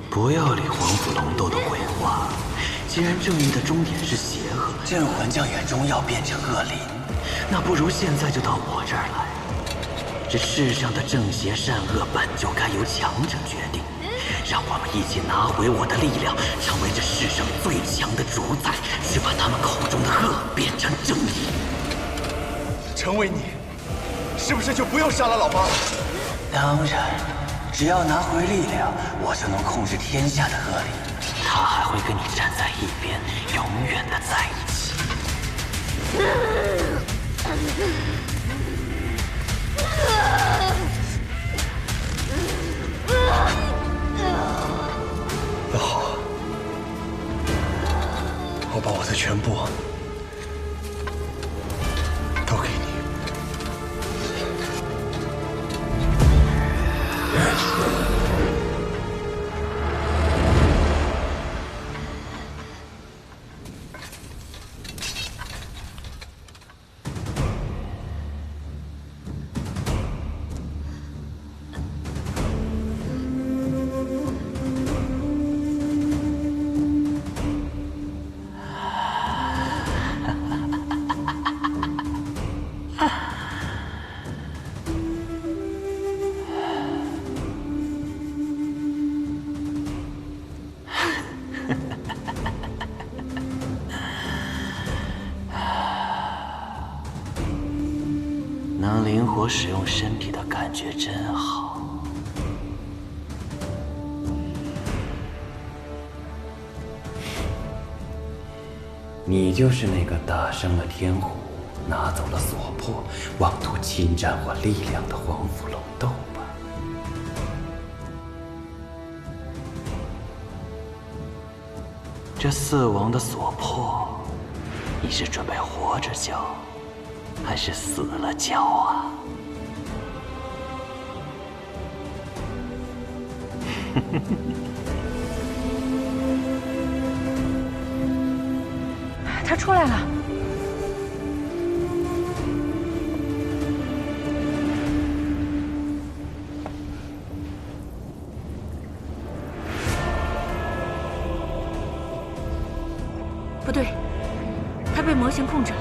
不要理黄甫龙斗的鬼话。既然正义的终点是邪恶，镇魂将也终要变成恶灵。那不如现在就到我这儿来。这世上的正邪善恶本就该由强者决定，让我们一起拿回我的力量，成为这世上最强的主宰，去把他们口中的恶变成正义。成为你，是不是就不用杀了老妈了？当然，只要拿回力量，我就能控制天下的恶灵，他还会跟你站在一边，永远的在一起。那好，我把我的全部都给你。能灵活使用身体的感觉真好。你就是那个打伤了天虎，拿走了锁魄，妄图侵占我力量的黄甫龙斗吧？这四王的锁魄，你是准备活着交，还是死了交啊？他出来了。不对，他被魔形控制了。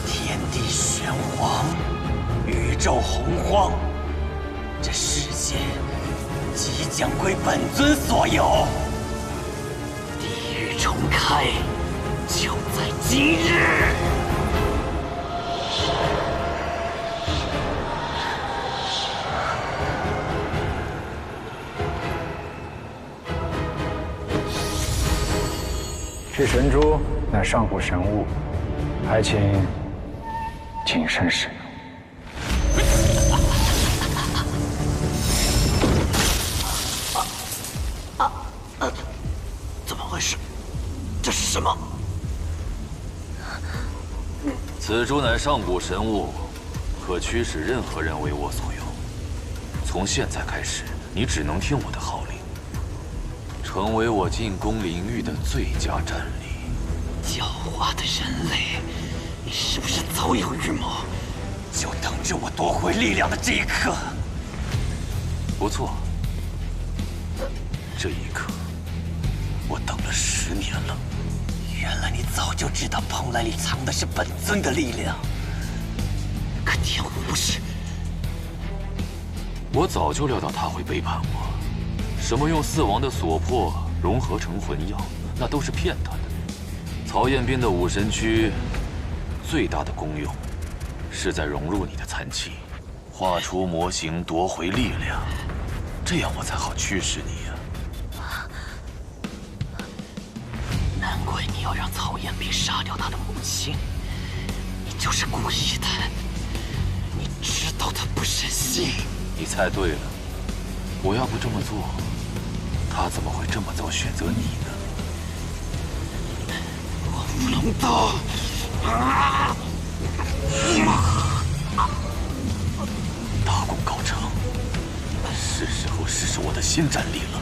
天地玄黄，宇宙洪荒，这世界即将归本尊所有，地狱重开，就在今日。这神珠乃上古神物，还请谨慎使用。怎么回事？这是什么？此珠乃上古神物，可驱使任何人为我所用。从现在开始，你只能听我的号令，成为我进攻灵域的最佳战力。狡猾的人类，你是不是早有预谋？就等着我夺回力量的这一刻。不错，这一刻我等了10年了。原来你早就知道蓬莱里藏的是本尊的力量，可天虎不是。我早就料到他会背叛我。什么用四王的锁魄融合成魂药，那都是骗他的。曹彦斌的武神躯最大的功用，是在融入你的残气，画出模型，夺回力量，这样我才好驱使你呀。难怪你要让曹彦斌杀掉他的母亲，你就是故意的。你知道他不忍心。你猜对了，我要不这么做，他怎么会这么早选择你呢？不能动！大功告成，是时候试试我的新战力了。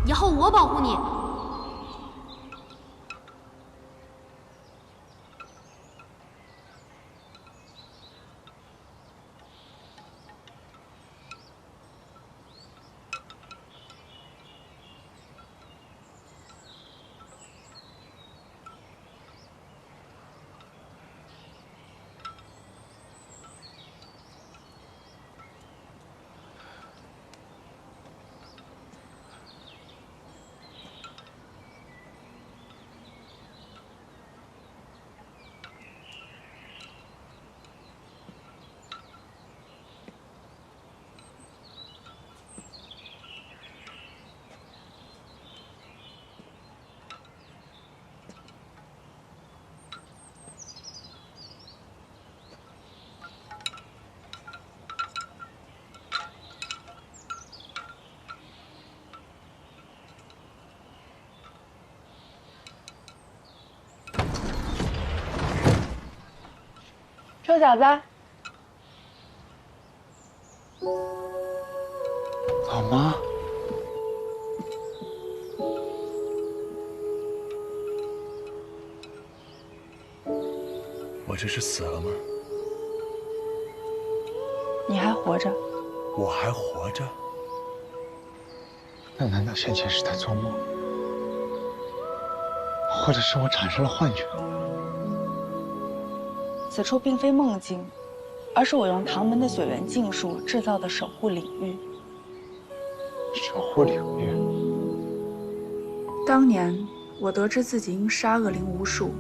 以后我保护你。臭小子，老妈，我这是死了吗？你还活着？我还活着？那难道先前是在做梦，或者是我产生了幻觉？此处并非梦境，而是我用唐门的血缘禁术制造的守护领域。守护领域。当年我得知自己因杀恶灵无数，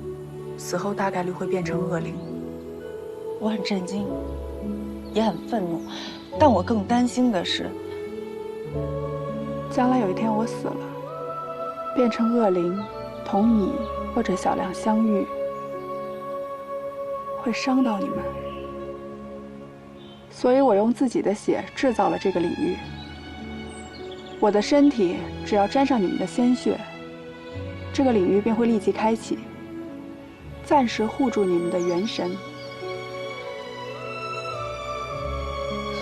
死后大概率会变成恶灵。我很震惊，也很愤怒，但我更担心的是，将来有一天我死了，变成恶灵，同你或者小亮相遇。会伤到你们，所以我用自己的血制造了这个领域。我的身体只要沾上你们的鲜血，这个领域便会立即开启，暂时护住你们的元神。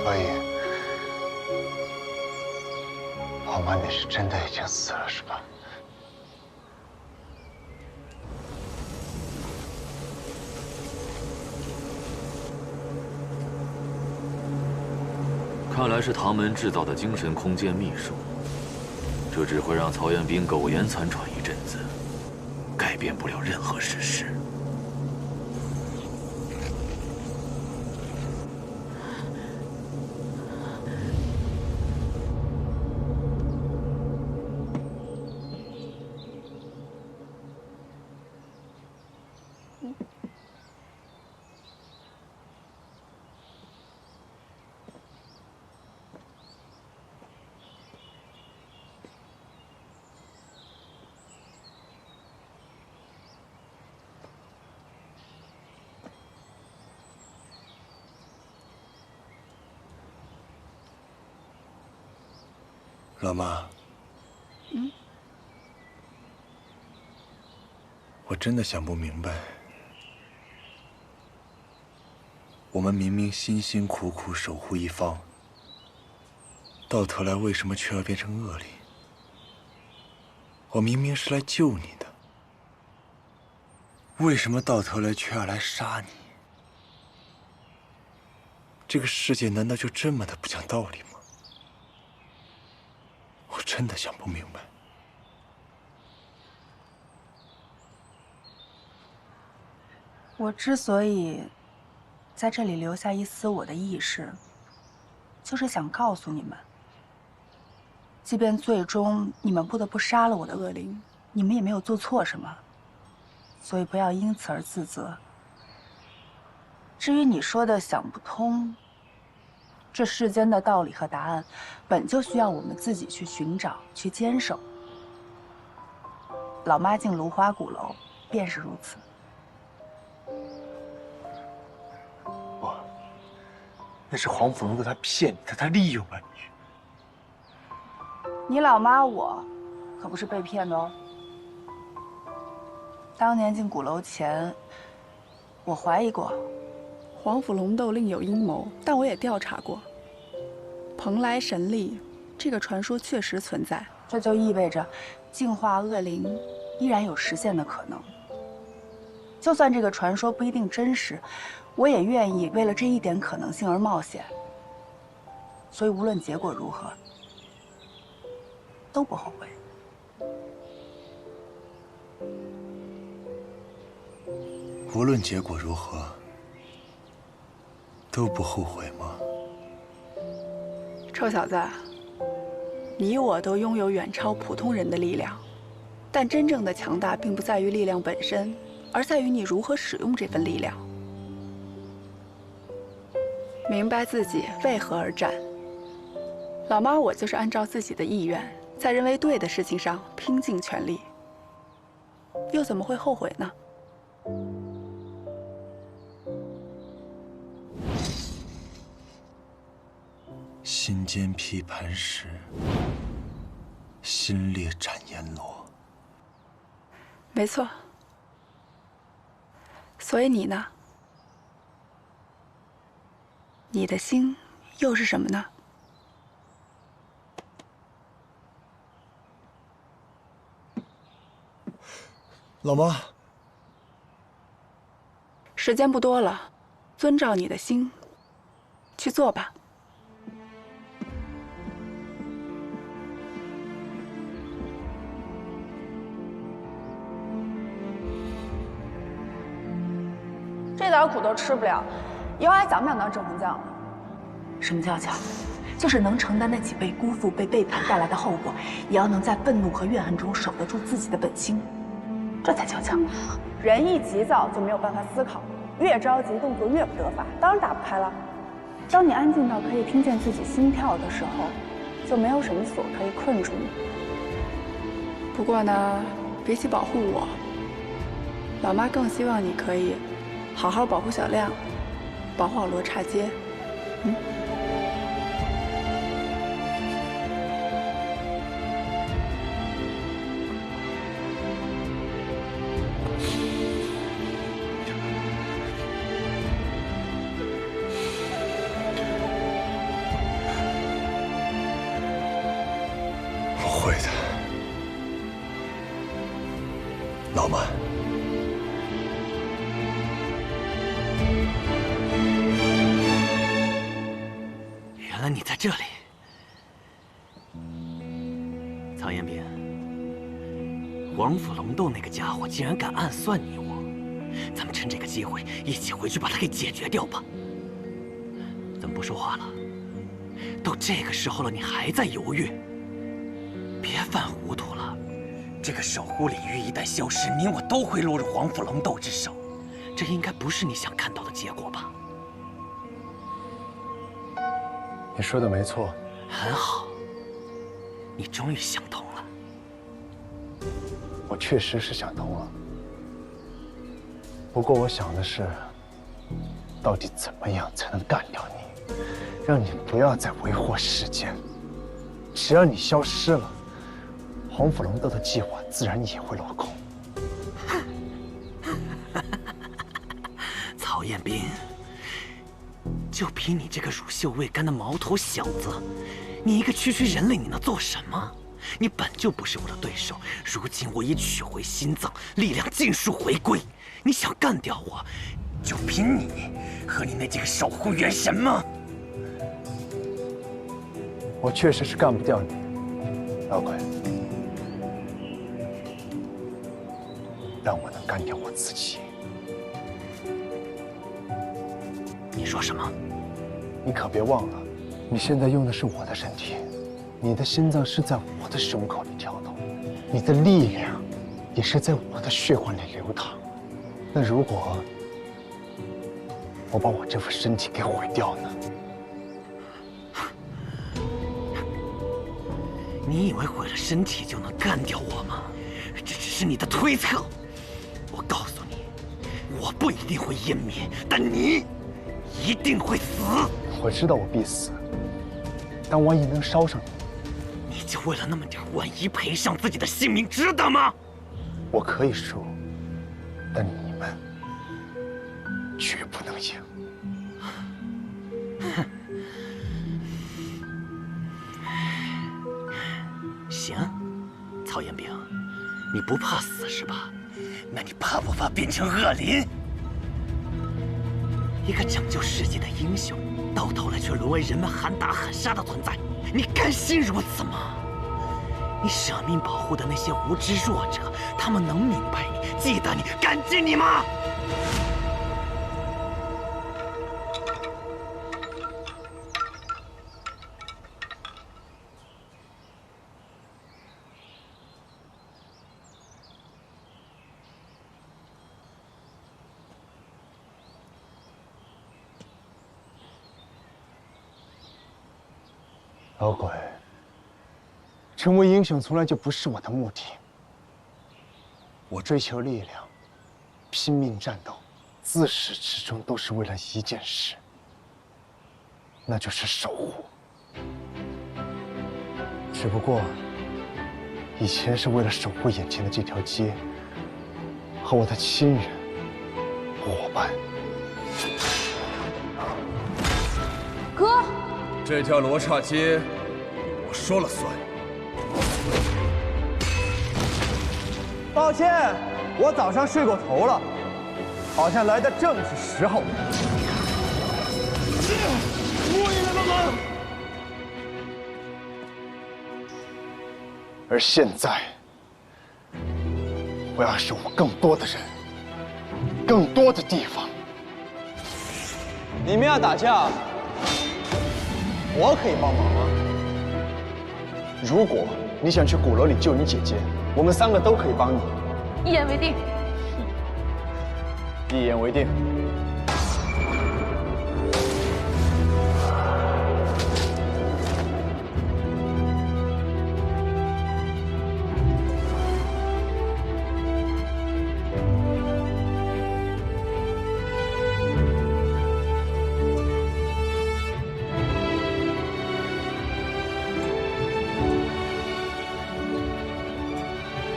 所以，老妈，你是真的已经死了，是吧？看来是唐门制造的精神空间秘术，这只会让曹彦斌苟延残喘一阵子，改变不了任何事实。老妈，我真的想不明白，我们明明辛辛苦苦守护一方，到头来为什么却要变成恶灵？我明明是来救你的，为什么到头来却要来杀你？这个世界难道就这么的不讲道理吗？我真的想不明白。我之所以在这里留下一丝我的意识，就是想告诉你们，即便最终你们不得不杀了我的恶灵，你们也没有做错什么，所以不要因此而自责。至于你说的想不通，这世间的道理和答案，本就需要我们自己去寻找、去坚守。老妈进芦花鼓楼，便是如此。那是黄甫龙的，他骗你的，他利用了你。你老妈我，可不是被骗的哦。当年进鼓楼前，我怀疑过黄甫龙斗另有阴谋，但我也调查过。蓬莱神力这个传说确实存在，这就意味着净化恶灵依然有实现的可能。就算这个传说不一定真实，我也愿意为了这一点可能性而冒险。所以无论结果如何，都不后悔。无论结果如何，都不后悔吗？臭小子，你我都拥有远超普通人的力量，但真正的强大并不在于力量本身，而在于你如何使用这份力量。明白自己为何而战。老妈，我就是按照自己的意愿，在认为对的事情上拼尽全力，又怎么会后悔呢？心间劈磐石，心裂斩阎罗。没错。所以你呢？你的心又是什么呢？老妈，时间不多了，遵照你的心去做吧。这点苦都吃不了，以后还想不想当镇魂将了？什么叫强？就是能承担得起被辜负、被背叛带来的后果，也要能在愤怒和怨恨中守得住自己的本心，这才叫强。人一急躁就没有办法思考，越着急动作越不得法，当然打不开了。当你安静到可以听见自己心跳的时候，就没有什么锁可以困住你。不过呢，比起保护我，老妈更希望你可以好好保护小亮，保护好罗刹街。我会的，老妈。原来你在这里，曹延炳。黄甫龙斗那个家伙竟然敢暗算你我，咱们趁这个机会一起回去把他给解决掉吧。怎么不说话了？都这个时候了，你还在犹豫？别犯糊涂了。这个守护领域一旦消失，你我都会落入黄甫龙斗之手，这应该不是你想看到的结果吧？你说的没错。很好，你终于想通了。我确实是想通了，不过我想的是，到底怎么样才能干掉你，让你不要再为祸世间。只要你消失了，黄甫龙斗的计划自然也会落空。曹彦斌，就凭你这个乳臭未干的毛头小子，你一个区区人类，你能做什么？你本就不是我的对手，如今我已取回心脏，力量尽数回归，你想干掉我，就凭你和你那几个守护元神吗？我确实是干不掉你，老鬼，但我能干掉我自己。你说什么？你可别忘了，你现在用的是我的身体。你的心脏是在我的胸口里跳动，你的力量也是在我的血管里流淌。那如果我把我这副身体给毁掉呢？你以为毁了身体就能干掉我吗？这只是你的推测。我告诉你，我不一定会湮灭，但你一定会死。我知道我必死，但万一能烧上你，你就为了那么点万一赔上自己的性命，值得吗？我可以输，但你们绝不能赢。哼，行。曹彦兵，你不怕死是吧？那你怕不怕变成恶灵？一个拯救世界的英雄，到头来却沦为人们喊打喊杀的存在，你甘心如此吗？你舍命保护的那些无知弱者，他们能明白你、记得你、感激你吗？老鬼，成为英雄从来就不是我的目的。我追求力量，拼命战斗，自始至终都是为了一件事，那就是守护。只不过，以前是为了守护眼前的这条街和我的亲人、伙伴。哥。 这条罗刹街，我说了算。抱歉，我早上睡过头了，好像来的正是时候。为了吗？而现在，我要守护更多的人，更多的地方。你们要打架？ 我可以帮忙吗？如果你想去鼓楼里救你姐姐，我们3个都可以帮你。一言为定。一言为定。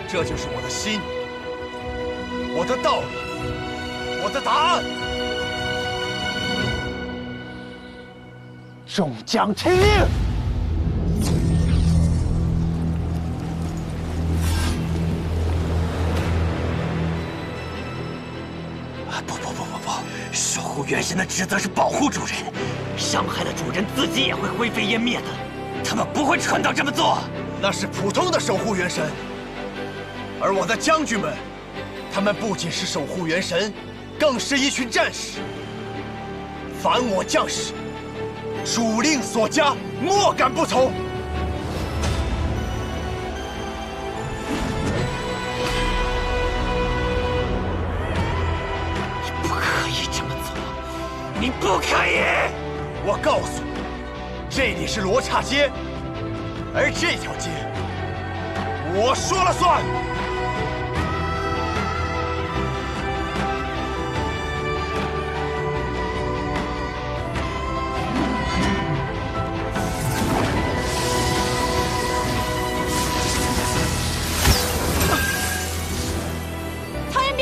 这就是我的心，我的道理，我的答案。众将听令！不！守护元神的职责是保护主人，伤害了主人，自己也会灰飞烟灭的。他们不会蠢到这么做。那是普通的守护元神。 而我的将军们，他们不仅是守护元神，更是一群战士。凡我将士，主令所加，莫敢不从。你不可以这么做，你不可以！我告诉你，这里是罗刹街，而这条街，我说了算。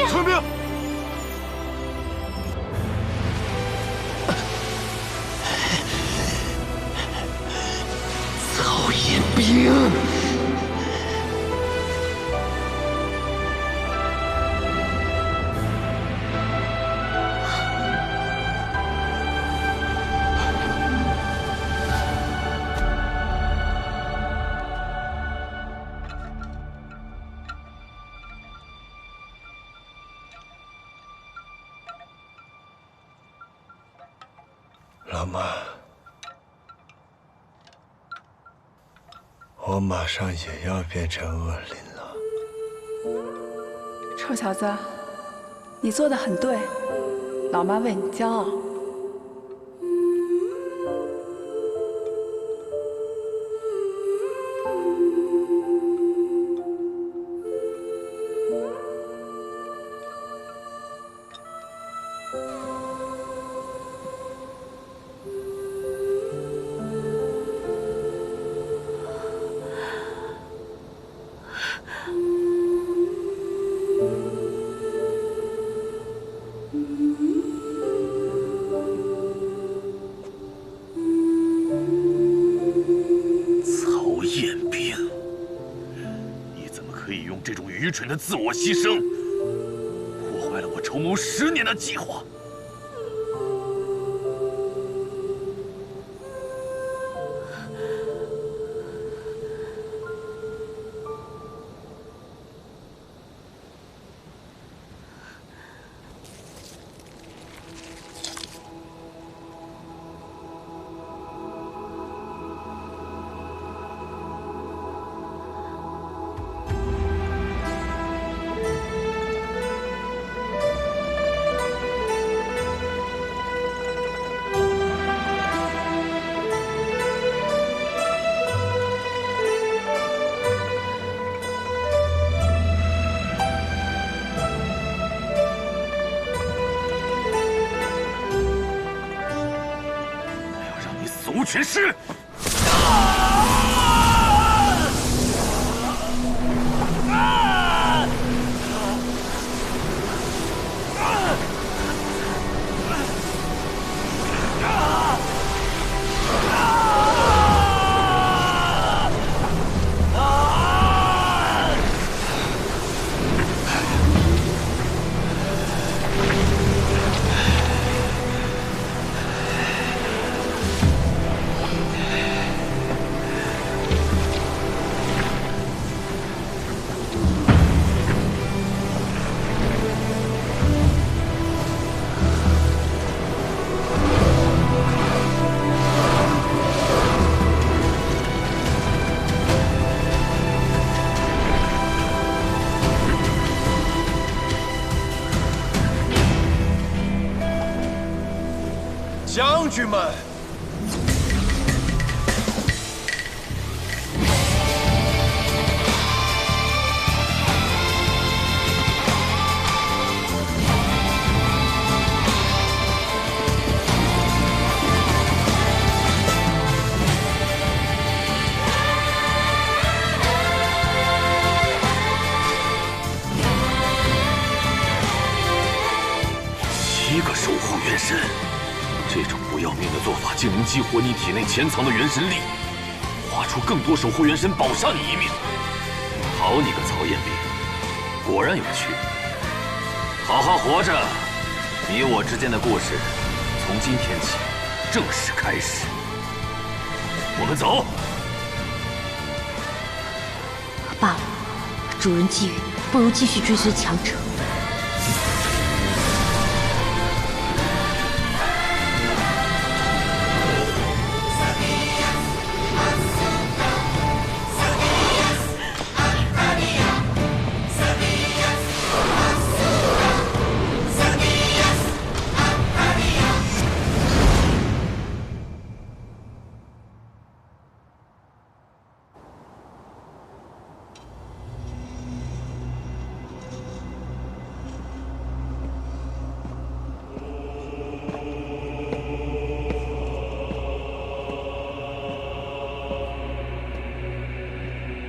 陈兵，曹彦兵，老妈，我马上也要变成恶灵了。臭小子，你做的很对，老妈为你骄傲。可以用这种愚蠢的自我牺牲，破坏了我筹谋10年的计划。无全尸！将军们，7个守护元神。 这种不要命的做法，竟能激活你体内潜藏的元神力，画出更多守护元神，保上你一命。好你个曹彦斌，果然有趣。好好活着，你我之间的故事，从今天起正式开始。我们走。罢了，主人觊觎，不如继续追随强者。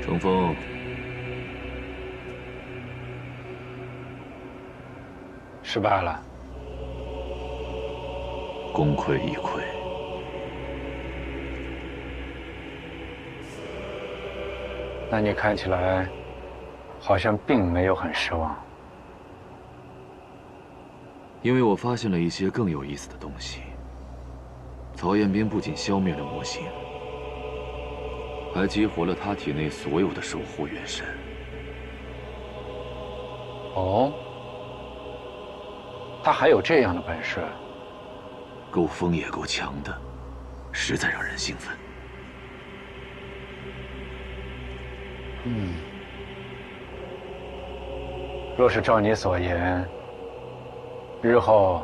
程峰，失败了，功亏一篑。那你看起来好像并没有很失望，因为我发现了一些更有意思的东西。曹彦斌不仅消灭了魔星。 还激活了他体内所有的守护元神。哦，他还有这样的本事？够疯也够强的，实在让人兴奋。若是照你所言，日后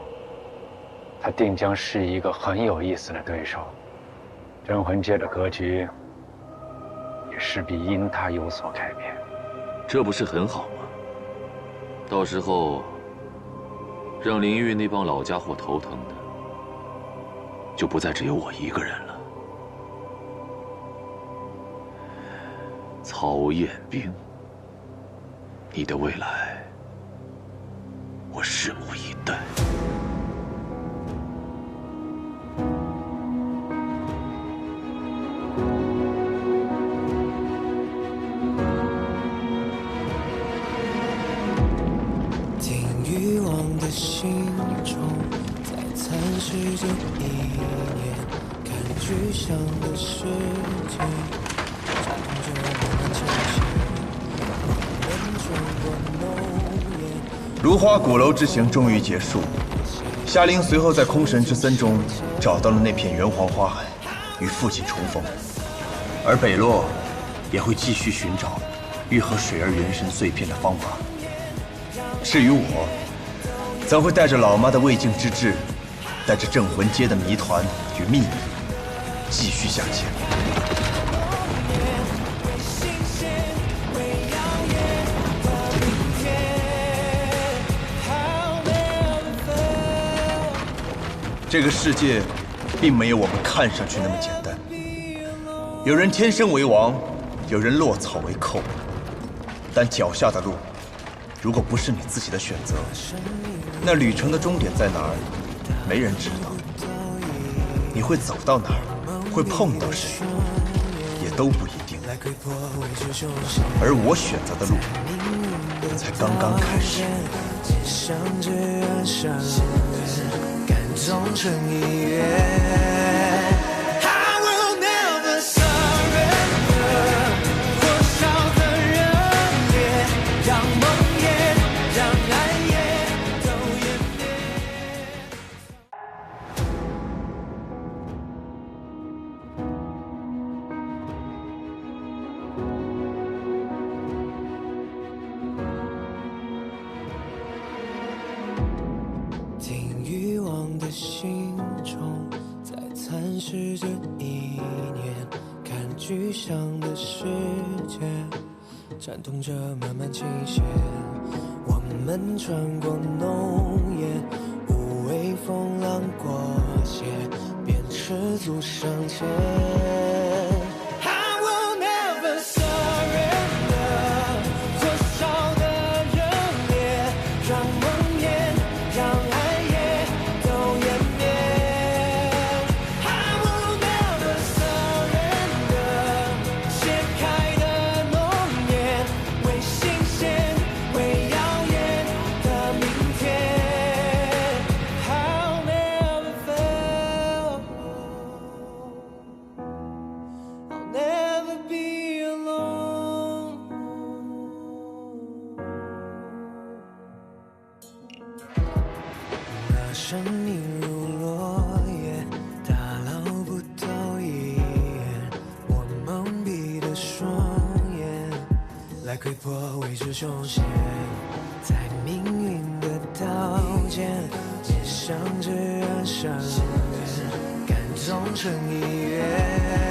他定将是一个很有意思的对手。镇魂界的格局。 势必因他有所改变，这不是很好吗？到时候让林玉那帮老家伙头疼的，就不再只有我一个人了。曹彦斌，你的未来，我拭目以待。的心中，在蚕食着一年，看具象的世界，战痛着慢慢前行，我们穿过浓烟。如花鼓楼之行终于结束，夏灵随后在空神之森中找到了那片元皇花海，与父亲重逢。而北洛也会继续寻找愈合水儿元神碎片的方法。至于我，则会带着老妈的未竟之志，带着镇魂街的谜团与秘密，继续向前。这个世界，并没有我们看上去那么简单。有人天生为王，有人落草为寇。但脚下的路，如果不是你自己的选择，那旅程的终点在哪儿，没人知道。你会走到哪儿，会碰到谁，也都不一定。而我选择的路，才刚刚开始。总成一约。心中在蚕食着一年，看具象的世界，颤动着慢慢倾斜。我们穿过浓烟，无畏风浪过街，便赤足上前。生命如落叶，打捞不到一眼，我蒙蔽的双眼，来窥破未知凶险，在命运的刀尖，面向至暗深渊，感动成一约。